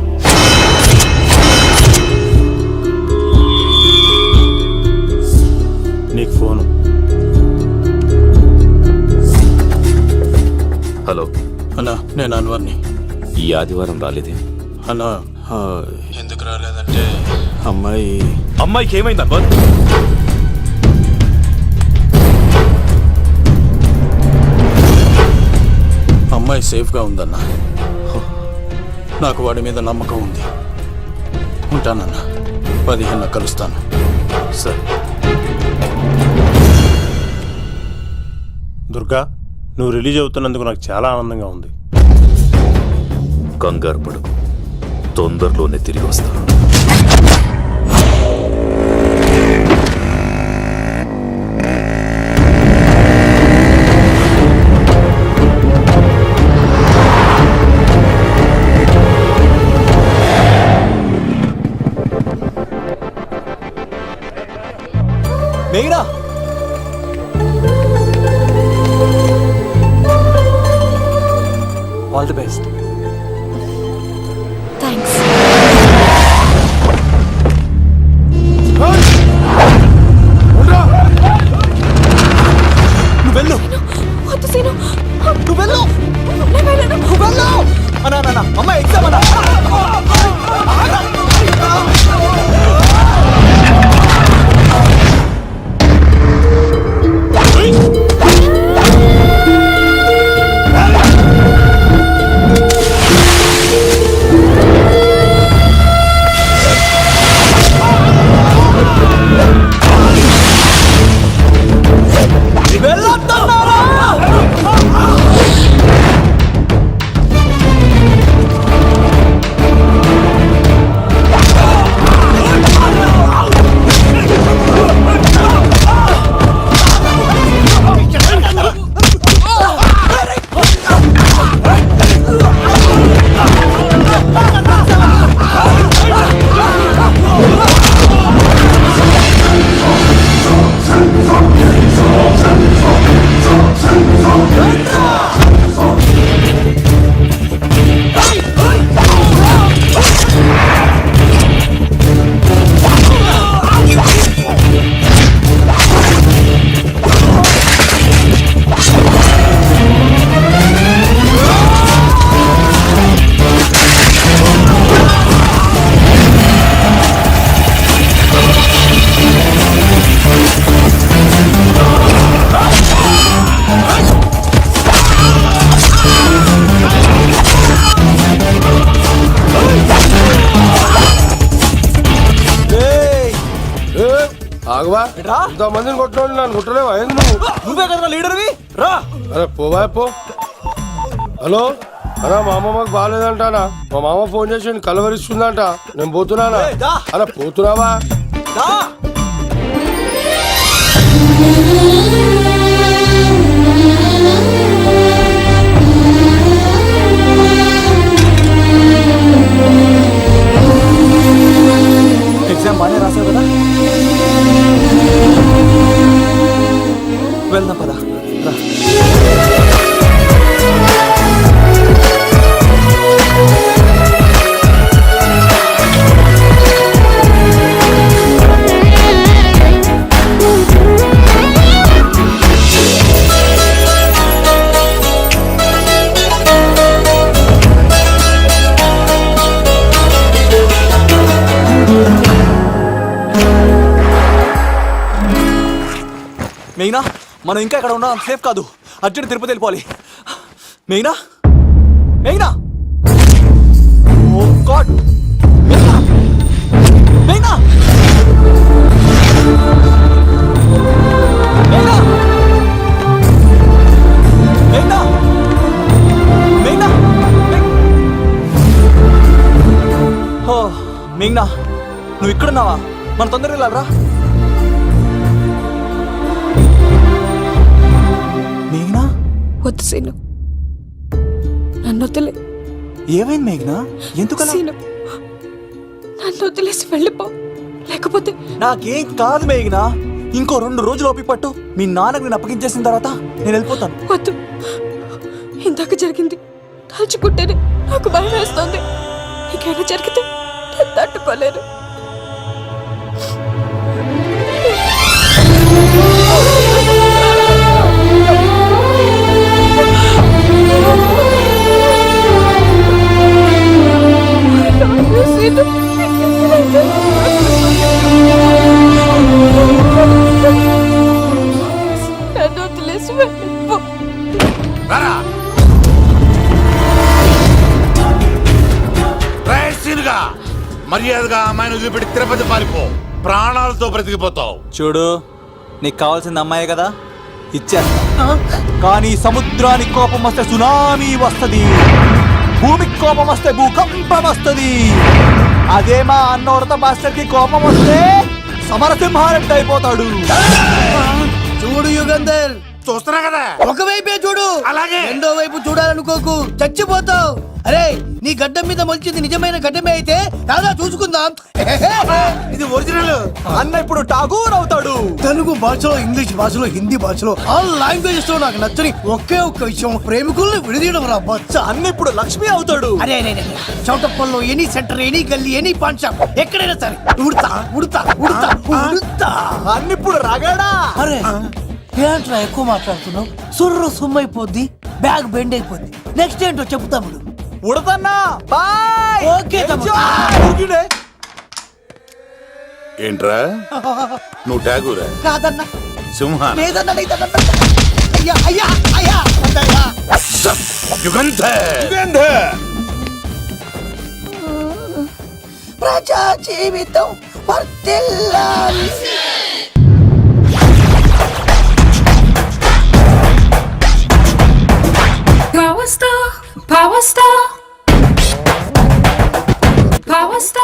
నీకు ఫోను. హలో అన్నా, నేను అన్వర్ని. ఈ ఆదివారం రాలేదే? అన్నా, ఎందుకు రాలేదంటే అమ్మాయికి ఏమైంది అన్వర్? అమ్మాయి సేఫ్గా ఉందన్నా. నాకు వాడి మీద నమ్మకం ఉంది. ఉంటానన్నా, 15 కలుస్తాను. సరే. దుర్గా, నువ్వు రిలీజ్ అవుతున్నందుకు నాకు చాలా ఆనందంగా ఉంది. కంగారు పడకు, తొందరలోనే తిరిగి వస్తాను. మేఘనా, ఆల్ ది బెస్ట్. థ్యాంక్స్. నువ్వు వెళ్ళు. వద్దు సీను, నువ్వు వెళ్ళు. నేను వెళ్ళను. నువ్వు వెళ్ళు. అన్నా అమ్మాయి ఎగ్జామ్ అన్నా. ఆగవా, ఇంతమందిని కొట్టినోళ్ళు నన్ను కొట్టలేవా? నువ్వే కదా లీడర్వి, రా. అరే పోవా పో. హలో అన్నా, మా అమ్మమ్మకి బాగాలేదంటానా? మా మామ ఫోన్ చేసి కలవరిస్తుందంట. నేను పోతున్నానా? అలా పోతున్నావా? మెయినా మనం ఇంకా ఇక్కడ ఉండడం సేఫ్ కాదు. అర్జెంట్ తిరుపతి వెళ్ళిపోవాలి. మెయినా మెయినా ఓ గాడ్ మెయినా మెయినా మెయినా మెయినా మెయినా ఓ మెయినా నువ్వు ఇక్కడున్నావా? మన తొందరగా వెళ్ళాలరా. మేఘనా వద్దు సీను, నన్ను వదిలే. ఏమైంది మేఘనా? ఎందుకలా? సీను, నన్ను వదిలేసి వెళ్ళిపో, లేకపోతే నాకేం కాదు మేఘనా. ఇంకో 2 రోజులు ఓపిక పట్టు. మీ నాన్నకు నేను అప్పగించేసిన తర్వాత నేను వెళ్ళిపోతాను. వద్దు. ఇందాక జరిగింది తలుచుకుంటేనే నాకు భయం వేస్తుంది. నీకేమైనా జరిగితే నేను తట్టుకోలేను. నన్ను వదిలేసి వెళ్ళిపో. మర్యాదగా అమ్మాయిని వదిలిపెట్టి తిరుపతి పారిపో. ప్రాణాలతో బ్రతికిపోతావు. చూడు, నీకు కావాల్సింది అమ్మాయి కదా, ఇచ్చేస్తా. కానీ సముద్రానికి కోపం వస్తే సునామీ వస్తది, భూమికి కోపం వస్తే భూకంపం వస్తది. అదే మా అన్నోడత మాస్టర్ కి కోపం వస్తే సమరసింహారెడ్డి అయిపోతాడు. చూడు యుగంధర్, చూస్తున్నా కదా, ఒకవైపే చూడు, అలాగే రెండో వైపు చూడాలనుకోకు, చచ్చిపోతావు. అరే, నీ గడ్డం మీద మొలిచింది నిజమైన గడ్డమే అయితే కాదా చూసుకుందాం. ఇది ఒరిజినల్. అన్న ఇప్పుడు ఠాగూర్ అవుతాడు. తెలుగు భాషలో, ఇంగ్లీష్ భాషలో, హిందీ భాషలో ఆల్ లాంగ్వేజెస్ లో నాకు నచ్చని ఒకే ఒక్క విషయం, ప్రేమికుల్ని విడదీయడం రా బచ్చ. అన్న ఇప్పుడు లక్ష్మి అవుతాడు. అరే చౌటప్పల్లో ఎనీ సెంటర్, ఎనీ గల్లీ, ఎనీ పాన్ షాప్, ఎక్కడైనా సరే ఉడతా ఉడతా ఉడతా ఉడతా. అన్న ఇప్పుడు రగడా. అరే ఏంట్రా ఎక్కువ మాట్లాడుతున్నావు? సుర్రు సుమ్మైపోద్ది, బ్యాగ్ బెండ్ అయిపోద్ది. నెక్స్ట్ ఏంటో చెప్తాము. ఉడతన్నా బాయ్. ఓకే ఏంట్రా నువ్వు ఠాగూరా? కాదన్నా, సింహ లేదన్నా, లేదన్నా. అయ్యా అయ్యా అయ్యా వద్దయ్యా. యుగంధర్. ప్రజా జీవితం వర్ధిల్లాలి.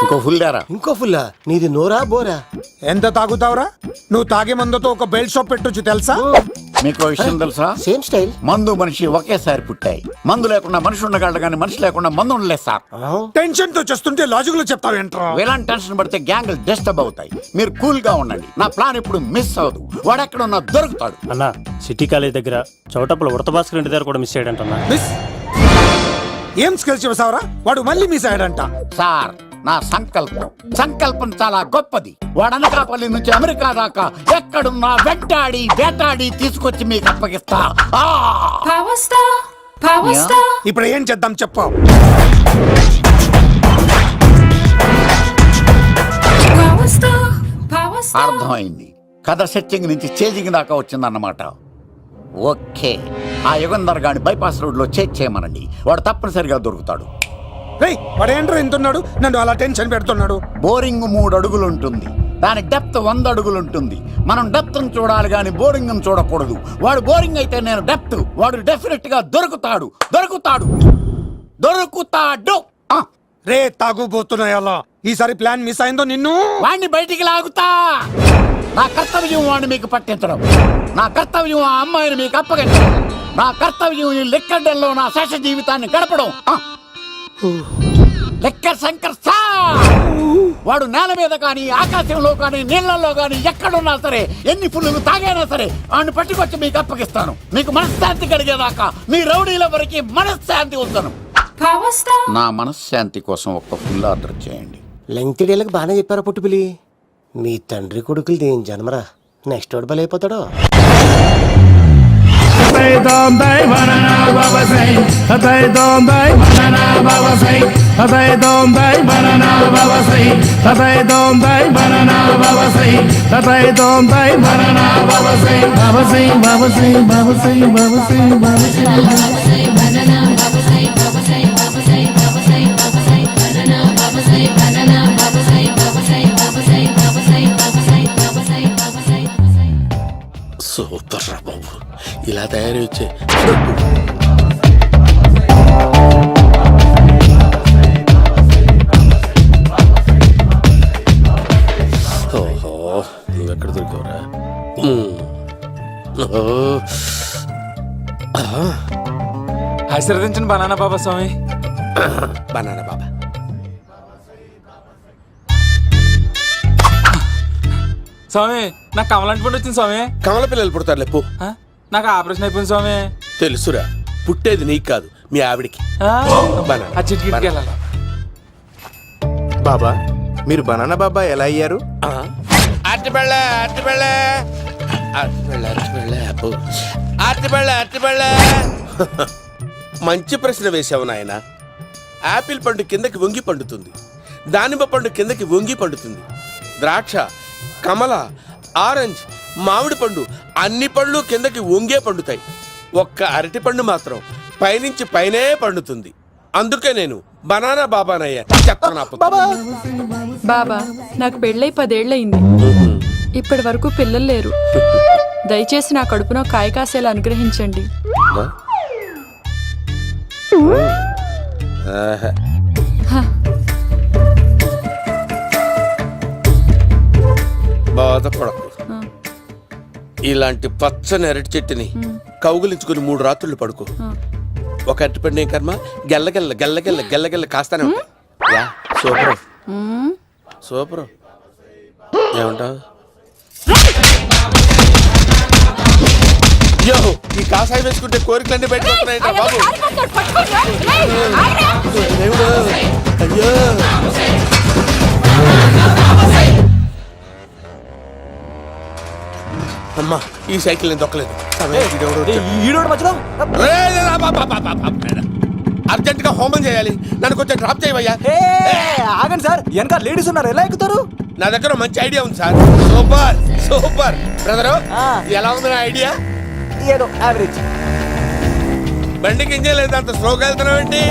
ఇంకో ఫుల్ దారా? ఇంకో ఫుల్లా? నీది నోరా బోరా? ఎంత తాగుతావురా? నువ్వు తాగే మందుతో ఒక బెల్ట్ షాప్ పెట్టొచ్చు తెలుసా? మీకు విషయం తెలుసా? Same style. మందు మనిషి ఒకేసారి పుట్టాయి. మందు లేకుండా మనిషి ఉండగలడు కానీ మనిషి లేకుండా మందు ఉండలేదు సార్. టెన్షన్ తో చేస్తుంటే లాజిక్ లో చెప్తావు ఏంట్రా? ఎలాంటి టెన్షన్ పడితే గ్యాంగ్లు డిస్టర్బ్ అవుతాయి. మీరు కూల్ గా ఉండండి. నా ప్లాన్ ఇప్పుడు మిస్ అవ్వదు. వాడు ఎక్కడ ఉన్నా దొరుకుతాడు. అన్న, సిటీ కాలేజ్ దగ్గర చౌటప్పుల ఉడత భాస్కర్ ఇంటి దగ్గర కూడా మిస్ అయ్యాడంటన్నా. మిస్ ఏం స్కిల్స్ చేసావరా? వాడు మళ్ళీ మిస్ అయ్యాడంట. సార్, నా సంకల్పం చాలా గొప్పది. వాడు అనకాపల్లి నుంచి అమెరికా దాకా ఎక్కడున్నా వెంటాడి వేటాడి తీసుకొచ్చి మీకు అప్పగిస్తా. ఇప్పుడు ఏం చేద్దాం చెప్పు. అర్థమైంది. కథ సెట్టింగ్ నుంచి చేజింగ్ దాకా వచ్చిందన్నమాట. ఓకే, ఆ యుగంధర్ గాని బైపాస్ రోడ్ లో చేయమనండి. వాడు తప్పనిసరిగా దొరుకుతాడు. వాడు ఏంట్రా ఇంతున్నాడు? నన్ను అలా టెన్షన్ పెడుతున్నాడు. బోరింగ్ 3 అడుగులు ఉంటుంది, దాని డెప్త్ 100 అడుగులు ఉంటుంది. మనం డెప్త్ చూడాలి కానీ బోరింగ్ చూడకూడదు. వాడు బోరింగ్ అయితే నేను డెప్త్. వాడు డెఫినెట్ గా దొరుకుతాడు. రే తాగుబోతున్నాయా? ఈసారి ప్లాన్ మిస్ అయిందో నిన్ను వాడిని బయటికి లాగుతా. నా కర్తవ్యం వాడిని మీకు పట్టించడం. నా కర్తవ్యం ఆ అమ్మాయిని మీకు అప్పగించడం. నా కర్తవ్యం ఈ లెక్కడ్డల్లో నా శేష జీవితాన్ని గడపడం. లెక్కర్ శంకర్ సార్, వాడు నేల మీద కానీ ఆకాశంలో కానీ నీళ్లలో కానీ ఎక్కడున్నా సరే, ఎన్ని ఫుల్లు తాగైనా సరే వాడిని పట్టుకొచ్చి మీకు అప్పగిస్తాను. మీకు మనశ్శాంతి కలిగేదాకా మీ రౌడీల వరకు మనశ్శాంతి ఉంచను. నా మనశ్శాంతి కోసం ఒక్క ఫుల్ ఆర్డర్ చేయండి. లెంగ్త్ డేలకు బాగానే చెప్పారా పుట్టుపిలి? మీ తండ్రి కొడుకులు దేని జన్మరా? నెక్స్ట్ వాడు బలైపోతాడో. సూపర్ రా బాబు, ఇలా తయారీ వచ్చే. ఓహో, నువ్వెక్కడ దొరికావురా? ఆశీర్వదించండి బనానా బాబా స్వామి. బనానా బాబా. స్వామి నాకు కమలాంటి పండు వచ్చింది స్వామి. కమల పిల్లలు పుడతారు లేపు. నాకు ఆపరేషన్ అయిపోయింది స్వామి. తెలుసురా, పుట్టేది నీకు కాదు మీ ఆవిడికి. ఆ చిటికి వెళ్ళాలి. బాబా మీరు బనానా బాబా ఎలా అయ్యారు? మంచి ప్రశ్న వేసావు నాయన. యాపిల్ పండు కిందకి వంగి పండుతుంది, దానిమ్మ పండు కిందకి వంగి పండుతుంది, ద్రాక్ష, కమల, ఆరెంజ్, మామిడి పండు అన్ని పళ్ళు కిందకి వంగే పండుతాయి. ఒక్క అరటి పండు మాత్రం పైనుంచి పైనే పండుతుంది. అందుకే నేను బనానా బాబానయ్యా. బాబా నాకు పెళ్ళై 10 ఏళ్ళయింది. ఇప్పటి వరకు పిల్లలు లేరు. దయచేసి నా కడుపులో కాయ కాసేలా అనుగ్రహించండి. బాధపడకు. ఇలాంటి పచ్చని అరటి చెట్టుని కౌగులించుకుని 3 రాత్రులు పడుకో. ఒక అరటి పండు ఏం కర్మ, గెల్లగెల్ల గెల్లగెల్ల గెల్లగెల్ల కాస్తానే ఉంటాయి. Yeah super super. ఏమంటావు? యో, ఈ కాసాయి వేసుకుంటే కోరికలన్నీ బయటకు వస్తున్నాయంట బాబు. అయ్యో అమ్మా, ఈ సైకిల్ నేను దొక్కలేదు. అర్జెంట్ గా హోమం చేయాలి, నన్ను కొంచెం డ్రాప్ చేయవయ్యా. ఆగండి సార్, వెనక లేడీస్ ఉన్నారు, ఎలా ఎక్కుతారు? నా దగ్గర మంచి ఐడియా ఉంది సార్. సూపర్ సూపర్ బ్రదరు, ఎలా ఉంది నా ఐడియా? ఏదో యావరేజ్. బండికి ఇంజన్ లేదు, అంత స్లోగా వెళ్తున్నావు ఏంటి?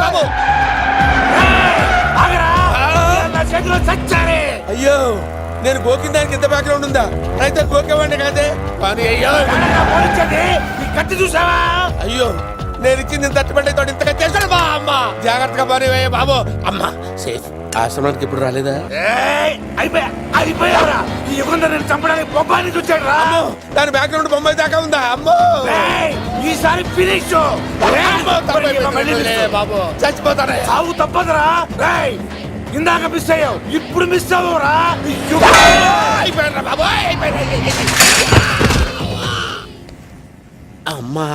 బాబు అయ్యో, నేను గోకిన దానికి ఇంత బ్యాక్గ్రౌండ్ ఉందా? అయితే గోకేవాడిని కాదే. పని అయ్యో కత్తి చూసావా? అయ్యో, నేను ఇచ్చింది తట్టుబడి తోడు ఇంతగా చేశాడు బా అమ్మ. జాగ్రత్తగా పని బాబు. అమ్మ సేఫ్. ఆశ్రమానికి ఇప్పుడు రాలేదా? అయిపోయారా? ఈ యుగంలో నేను చంపడానికి బొమ్మాని చూచాడు రా. దాని బ్యాక్గ్రౌండ్ బొమ్మాయి దాకా ఉందా? అమ్మో, ఈసారి ఫినిష్ బాబు. చచ్చిపోతారా? సాగు తప్పదురా. ఇందాక మిస్ అయ్యావు, ఇప్పుడు మిస్ అవ్వరా? అమ్మా,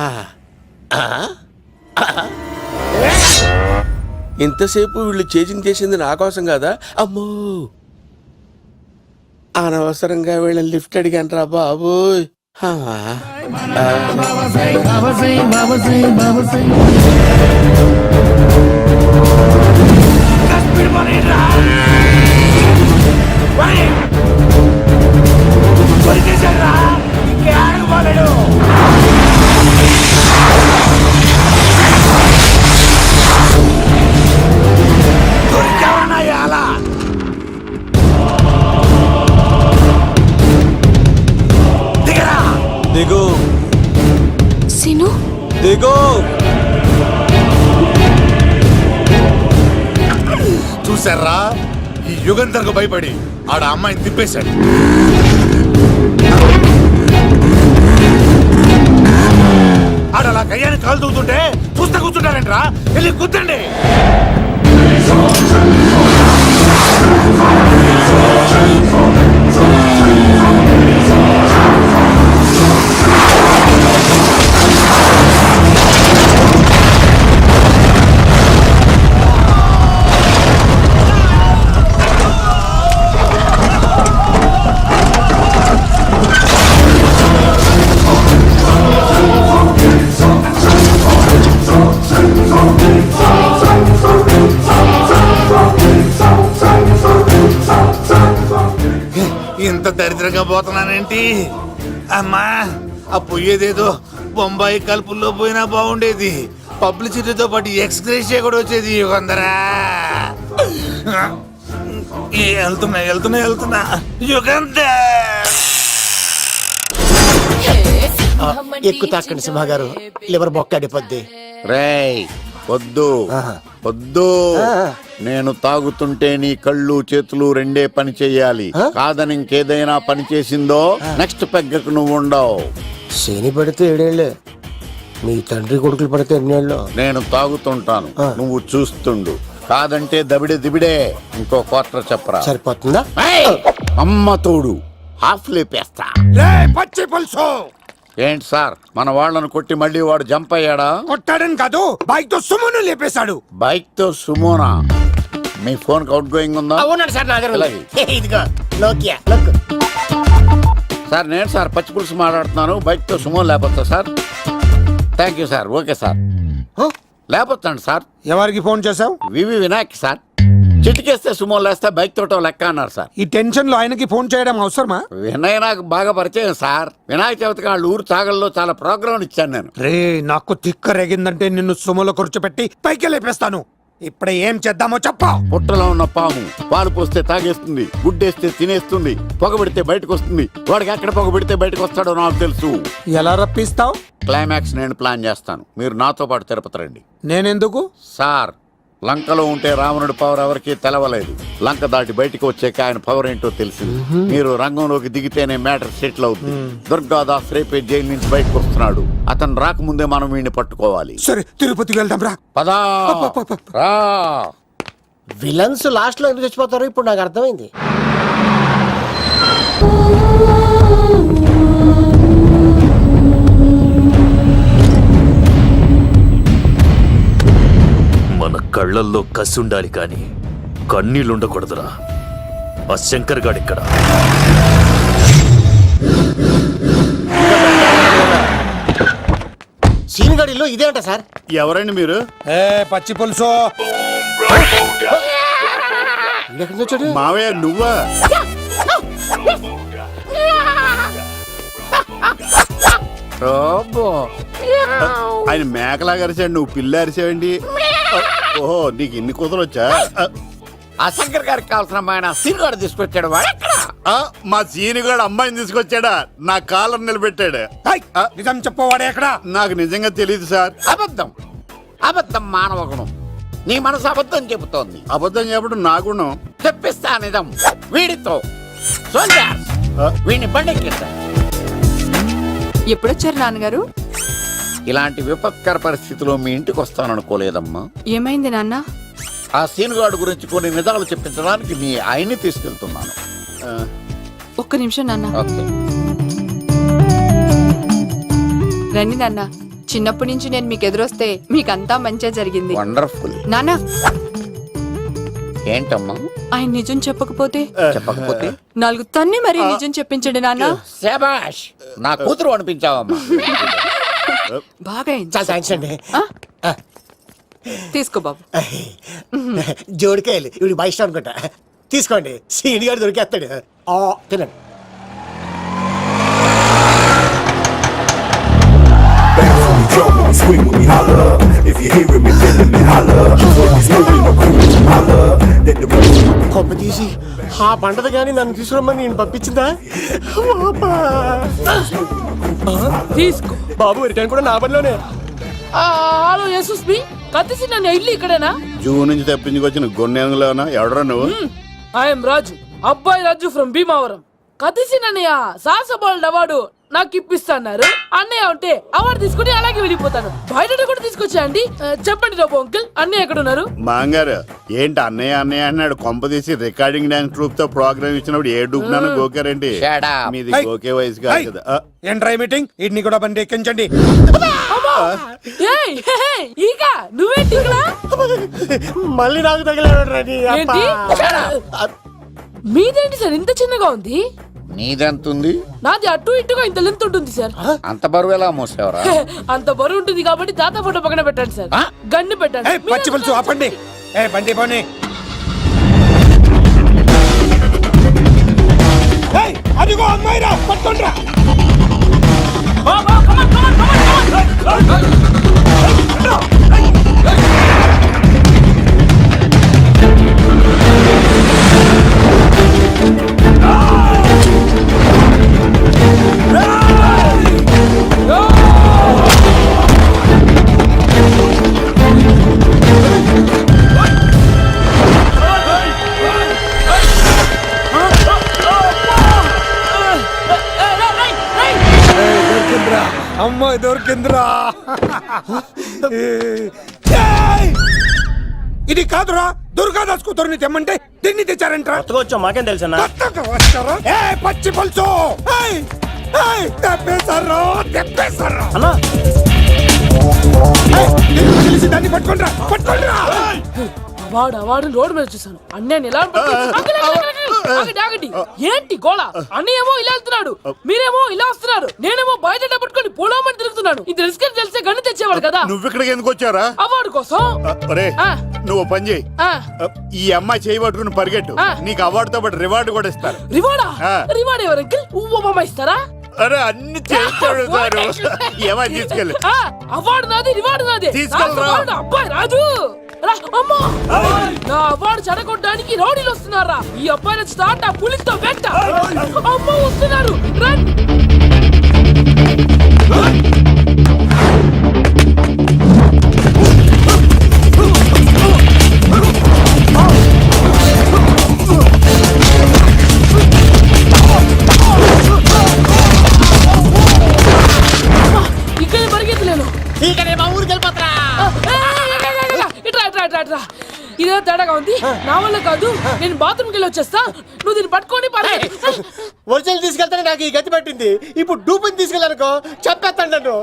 ఇంతసేపు వీళ్ళు చేజింగ్ చేసింది నా కోసం కాదా? అమ్మో, అనవసరంగా వీళ్ళని లిఫ్ట్ అడిగాను రా బాబు. దిగు సిను, దిగు. చూసారా, ఈ యుగంధర్కు భయపడి ఆడ అమ్మాయిని తిప్పేశాడు. ఆడలా కయ్యాన్ని కాలు తూగుతుంటే చూస్తే కూర్చుంటారంట్రా. వెళ్ళి కూర్చోండి. పోతున్నానేంటి? అమ్మా, ఆ పోయేదేదో బొంబాయి కలుపుల్లో పోయినా బాగుండేది. పబ్లిసిటీతో పాటు ఎక్స్గ్రేషియా కూడా వచ్చేది. యుగంధరా, వెళ్తున్నా యుగంధర్. ఎక్కువ తాకండి సింహ గారు, లివర్ బొక్కడిపోద్ది. రేయ్ వద్దు వద్దు, నేను తాగుతుంటే నీ కళ్ళు చేతులు రెండే పని చెయ్యాలి. కాదని ఇంకేదైనా పని చేసిందో నెక్స్ట్ పెగ్గకు నువ్వు ఉండవు. శని పడితే 7 ఏళ్ళే, మీ తండ్రి కొడుకులు పడితే 8 ఏళ్ళు. నేను తాగుతుంటాను, నువ్వు చూస్తుండు. కాదంటే దబిడే దిబిడే. ఇంకో క్వార్టర్ చెప్పరా? సరిపోతుందా? ఏయ్! అమ్మ తోడు హాఫ్ లేపేస్తా. పచ్చి పులుసు. ఏంటి సార్, మన వాళ్ళను కొట్టి మళ్ళీ వాడు జంప్ అయ్యాడా? కొట్టాడని కాదు, బైక్ తో సుమ్మును లేపేశాడు. బైక్ తో సుమోనా? మీ ఫోన్ అవుట్ గోయింగ్ ఉందా? అవునండి సార్, నా దగ్గర అలాగే. ఇదిగో నోకియా లుక్. సార్ నేను సార్ పచ్చి పులుసు మాట్లాడుతున్నాను. బైక్ తో సుమో లేకపోతా sir? Thank you sir. Okay sir, లేకపోతాను సార్. ఎవరికి ఫోన్ చేసావు? V V Vinayak sir. చిటికేస్తే సుమో లేస్తే బైక్ తోటో లెక్క అన్నారు సార్. ఈ టెన్షన్ లో ఆయనకి ఫోన్ చేయడం అవసరమా? వినయ్ నాకు బాగా పరిచయం సార్. వినాయక చవితికి వాళ్ళ ఊరు చాగల్లో చాలా ప్రోగ్రాం ఇచ్చాను నేను. రే, నాకు తిక్క రేగిందంటే నిన్ను సుమలో కూర్చోపెట్టి పైకి లేపేస్తాను. ఇప్పుడే ఏం చేద్దామో చెప్పా. పుట్టలో ఉన్న పాము పాలు పోస్తే తాగేస్తుంది, గుడ్డేస్తే తినేస్తుంది, పొగబెడితే బయటకు వస్తుంది. వాడికి ఎక్కడ పొగబెడితే బయటకు వస్తాడో నాకు తెలుసు. ఎలా రప్పిస్తావు? క్లైమాక్స్ నేను ప్లాన్ చేస్తాను, మీరు నాతో పాటు తిరుపతి రండి. నేనెందుకు? సార్, లంకలో ఉంటే రావణుడి పవర్ ఎవరికి తెలవలేదు. లంక దాటి బయటికి వచ్చాక ఆయన పవర్ ఏంటో తెలిసింది. మీరు రంగంలోకి దిగితేనే మ్యాటర్ సెటిల్ అవుతుంది. దుర్గాదాస్ రేపే జైలు నుంచి బయటకు వస్తున్నాడు. అతను రాకముందే మనం వీడిని పట్టుకోవాలి. సరే, తిరుపతికి వెళ్దాం రా. పదా రా. విలన్స్ లాస్ట్ లో ఎందుకు చచ్చిపోతారు ఇప్పుడు నాకు అర్థమైంది. మన కళ్ళల్లో కసి ఉండాలి కానీ కన్నీళ్ళుండకూడదురా. ఆ శంకర్ గాడిక్కడ. సీనిగడిలో ఇదే అంట సార్. ఎవరండి మీరు? పచ్చి పులుసు. మావయ్య నువ్వా? ఆయన మేకలాగా అరిచాడు, నువ్వు పిల్ల అరిచావండి. ఓహో, నీకు ఇన్ని కూతురు వచ్చా? ఆ శంకర్ గారికి కావాల్సిన అమ్మాయి సీనుగాడు తీసుకొచ్చాడు. మా సీనుగాడు అమ్మాయిని తీసుకొచ్చాడా? నా కాలర్ నిలబెట్టాడు. నిజం చెప్పవాడే ఎక్కడ? నాకు నిజంగా తెలియదు సార్. అబద్ధం, అబద్ధం మానవ గుణం. నీ మనసు అబద్ధం చెబుతోంది. అబద్ధం చెప్పడం నా గుణం. తెప్పిస్తా నిజం వీడితో. సోల్జర్స్, వీడిని బండెక్కిస్తా. ఎప్పుడొచ్చారు నాన్నగారు? ఇలాంటి విపత్కర పరిస్థితిలో మీ ఇంటికి వస్తాననుకోలేదమ్మా. ఏమైంది నాన్న? ఆ సీనుగాడు గురించి కొన్ని నిజాలు చెప్పించడానికి మీ ఆయన్ని తీసుకెళ్తున్నాను. ఒక్క నిమిషం నాన్న. ఓకే. రండి నాన్న. చిన్నప్పటి నుంచి నేను మీకు ఎదురొస్తే మీకంతా మంచిగా జరిగింది. వండర్ఫుల్. నాన్న, ఏంటమ్మా? ఆయన నిజం చెప్పకపోతే చెప్పకపోతే 4 తన్ని మరీ నిజం చెప్పించండి నాన్న. శభాష్, నా కూతురు అనిపించావమ్మా. బాగా అయింది. చాలా థ్యాంక్స్ అండి. తీసుకో బాబు. జోడికాయలు ఇవి బాగా ఇష్టం అనుకుంటా. తీసుకోండి, సీని గారు దొరికేస్తాడు. తినండి. కొమ్మ తీసి ఆ పంటది కానీ నన్ను తీసుకురమ్మని నేను పంపించిందా? తీసుకో బాబు, రిటర్న్ కూడా నా పనిలోనే. హలో యేసుస్ బి, కత్తిసి నన్ను ఇల్లు ఇక్కడేనా? జూ నుంచి తప్పించుకొచ్చిన గొన్నెంగులోనా? ఎవడరా నువ్వు? ఐఎమ్ రాజు, అబ్బాయి రాజు ఫ్రమ్ భీమావరం. కత్తిసి నన్నయ్య సాహసబాలుడు అవార్డు నాకు ఇప్పిస్తాన్నారు. అన్నయ్య ఉంటే అవార్డు తీసుకుని అలాగే వెళ్ళిపోతాను. బయట కూడా తీసుకొచ్చా అండి. చెప్పండి రాబు అంకుల్, అన్నయ్య ఎక్కడ ఉన్నారు? మాంగారు ఏంటి అన్నయ్య అన్నయ్య అన్నాడు? కొంప తీసి రికార్డింగ్ డాన్స్ ట్రూప్ తో ప్రోగ్రామ్ ఇచ్చినప్పుడు ఏ డూబ్నాను గోకారండి? మీది గోకే వయసు కాదు కదా. ఏంట్రై మీటింగ్? ఇడ్ని కూడా బండి ఎక్కించండి. ఈక నువ్వేంటి ఇక్కడ? మళ్ళీ నాకు తగిలాడు. మీదేంటి సార్ ఇంత చిన్నగా ఉంది? నీదెంతుంది? నాది అటు ఇటుగా ఇంత లెంత్ ఉంటుంది సార్. అంత బరువు ఎలా మోసేవరా? అంత బరువు ఉంటుంది కాబట్టి తాత ఫోటో పక్కన పెట్టండి సార్. గన్ను పెట్టండి. పచ్చి పులుసు ఆపండి. బండి పోనీ. అదిగో అమ్మాయిరా, పట్టుకోండిరా. అమ్మాయి దొరికిందిరా. ఇది కాదురా, దుర్గాదాస్ కూతురుని తెమ్మంటే దీన్ని తెచ్చారంటారా? వచ్చా మాకేం తెలుసా? కొత్తగా వచ్చారా? పచ్చి పులుసు తెప్పేశారు, తెప్పేశారు. తెలిసి దాన్ని పట్టుకోండిరా, పట్టుకోండిరా. వాడు రోడ్డు మీద చూసాను అన్నయ్య ఎలా ఏంటి గోళ? అన్నయ్య ఏమో ఇలా వెళ్తున్నాడు, మీరేమో ఇలా వస్తున్నారు, నేనేమో బయట పట్టుకొని పొలమని తిరుగుతున్నాను. ఇది రిస్క్ తెలిస్తే గన్ను తెచ్చేవాడు కదా. నువ్వు ఇక్కడికి ఎందుకు వచ్చారా? అవార్డు కోసం. నువ్వు పని చేయి, ఈ అమ్మాయి చేయి పట్టుకుని పరిగెట్టు, నీకు అవార్డుతో పాటు రివార్డు కూడా ఇస్తారు. రివార్డా? రివార్డ్ ఎవరికి? ఉవ్వమ్మ ఇస్తారా? అరే అన్ని చేస్తాడు సార్. ఏమై తీసుకెళ్ళి అవార్డు నాది, రివార్డు నాది. తీసుకెళ్ళరా. అబ్బాయి రాజు, నా అవార్డు చెడగొట్టడానికి రౌడీలు వస్తున్నారా? ఈ అబ్బాయి స్టార్ట్, ఆ పులితో వెంట. అమ్మ వస్తున్నారు, రండి. ఇక్కడ పరిగెత్తలేను. ఇదే తేడాగా ఉంది, నా వల్ల కాదు. నేను బాత్రూమ్కి వెళ్ళి వచ్చేస్తా, నువ్వు దీన్ని పట్టుకొని ఒరిజినల్ తీసుకెళ్తానే నాకు ఈ గతి పట్టింది. ఇప్పుడు డూపుని తీసుకెళ్ళానుకో చెప్పేస్తాను నన్ను.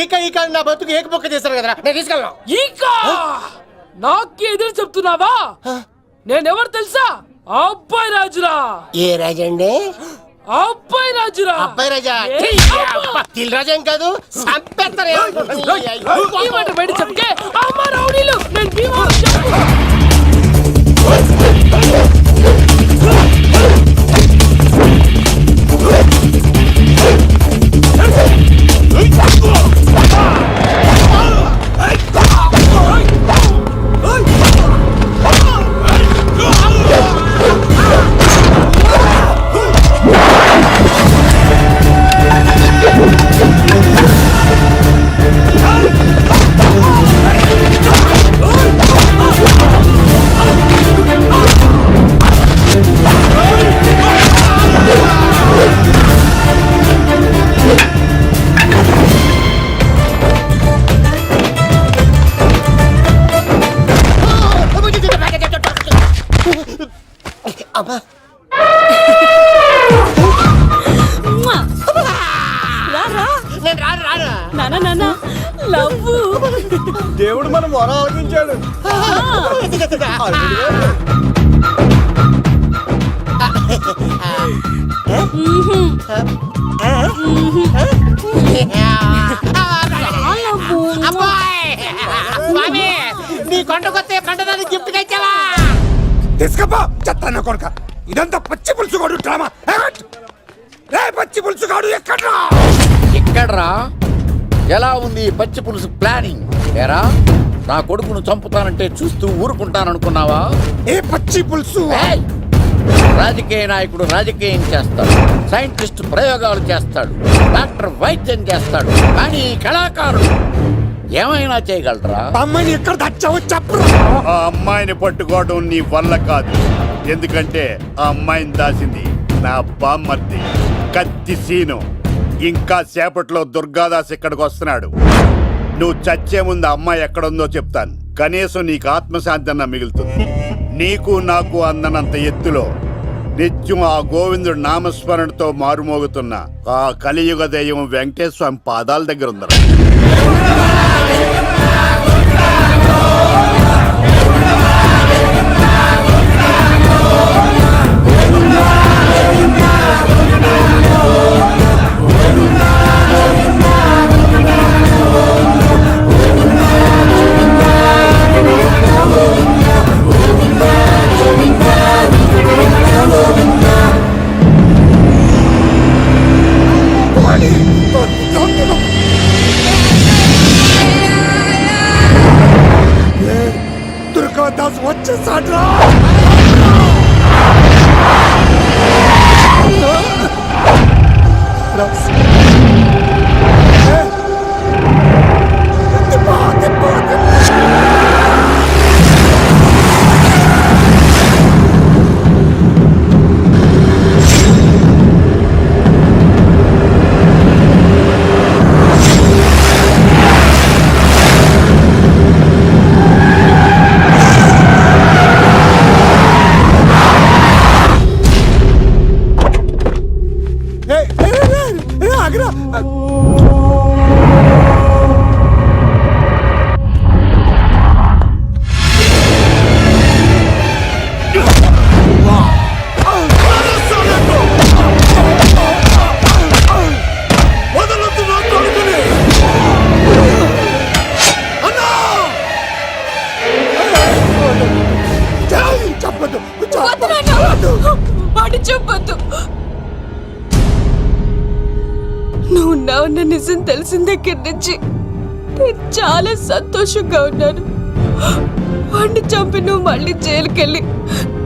ఈక నా బతుకు ఏకపొక్క చేశారు కదరా, నేను తీసుకెళ్ళను. నాకు ఎదురు చెప్తున్నావా? నేనెవరు తెలుసా? అబ్బాయి రాజురా. ఏ రాజండి? అబ్బాయి రాజురా. అబ్బాయి రాజా తిల్ రాజా ఏం కాదు, సంపేస్తారు. బయట చెప్తే అమ్మ రౌడీలు, నేను భీమవరం చెప్పు. దేవుడు మనం వర ఆలోచించాడు. నీ కొండకొస్తే కంటదాన్ని గిఫ్ట్ ఇచ్చావా? తీసుకపో చెత్త కొడుక. ఇదంతా పచ్చి పులుసుగాడు డ్రామా. పచ్చి పులుసుగాడు ఎక్కడ్రా? ఎక్కడ్రా? ఎలా ఉంది పచ్చి పులుసు ప్లానింగ్? ఏరా, నా కొడుకును చంపుతానంటే చూస్తూ ఊరుకుంటాననుకున్నావా? ఏ పచ్చి పులుసు? రాజకీయ నాయకుడు రాజకీయం చేస్తాడు, సైంటిస్ట్ ప్రయోగాలు చేస్తాడు, డాక్టర్ వైద్యం చేస్తాడు, కానీ కళాకారుడు ఏమైనా చేయగలరా? అమ్మాయిని ఎక్కడ తెచ్చావో చెప్పరా. ఆ అమ్మాయిని పట్టుకోవడం నీ వల్ల కాదు, ఎందుకంటే ఆ అమ్మాయిని దాసింది నా బామ్మర్ది కత్తి సీను. ఇంకా సేపట్లో దుర్గాదాస్ ఇక్కడికి వస్తున్నాడు. నువ్వు చచ్చే ముందు అమ్మాయి ఎక్కడుందో చెప్తాను, కనీసం నీకు ఆత్మశాంతి అన్న మిగులుతుంది. నీకు నాకు అందనంత ఎత్తులో నిత్యం ఆ గోవిందుడు నామస్మరణతో మారుమోగుతున్న ఆ కలియుగ దైవం వెంకటేశ్వర స్వామి పాదాల దగ్గర ఉందరా. వాడు చెప్పొద్దు. నువ్వు ఉన్నావన్న నిజం తెలిసిన దగ్గర నుంచి నేను చాలా సంతోషంగా ఉన్నాను. వాడిని చంపి నువ్వు మళ్ళీ జైలుకెళ్ళి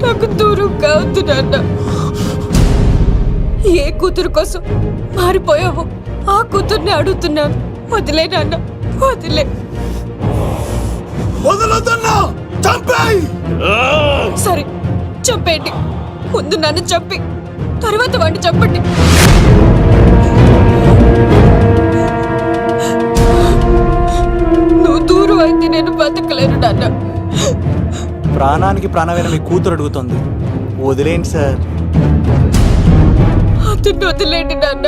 నాకు దూరంగా అవుతున్నా. ఏ కూతురు కోసం మారిపోయావు ఆ కూతుర్ని అడుగుతున్నాను. వదిలే నాన్న, వదిలే. సరే చంపేయండి. ముందు నన్ను చంపి తర్వాత వాడిని చంపండి. నువ్వు దూరం అయితే నేను బతకలేను నాన్న. ప్రాణానికి ప్రాణమైన మీ కూతురు అడుగుతుంది, వదిలేండి సార్. అతన్ని వదిలేండి నాన్న.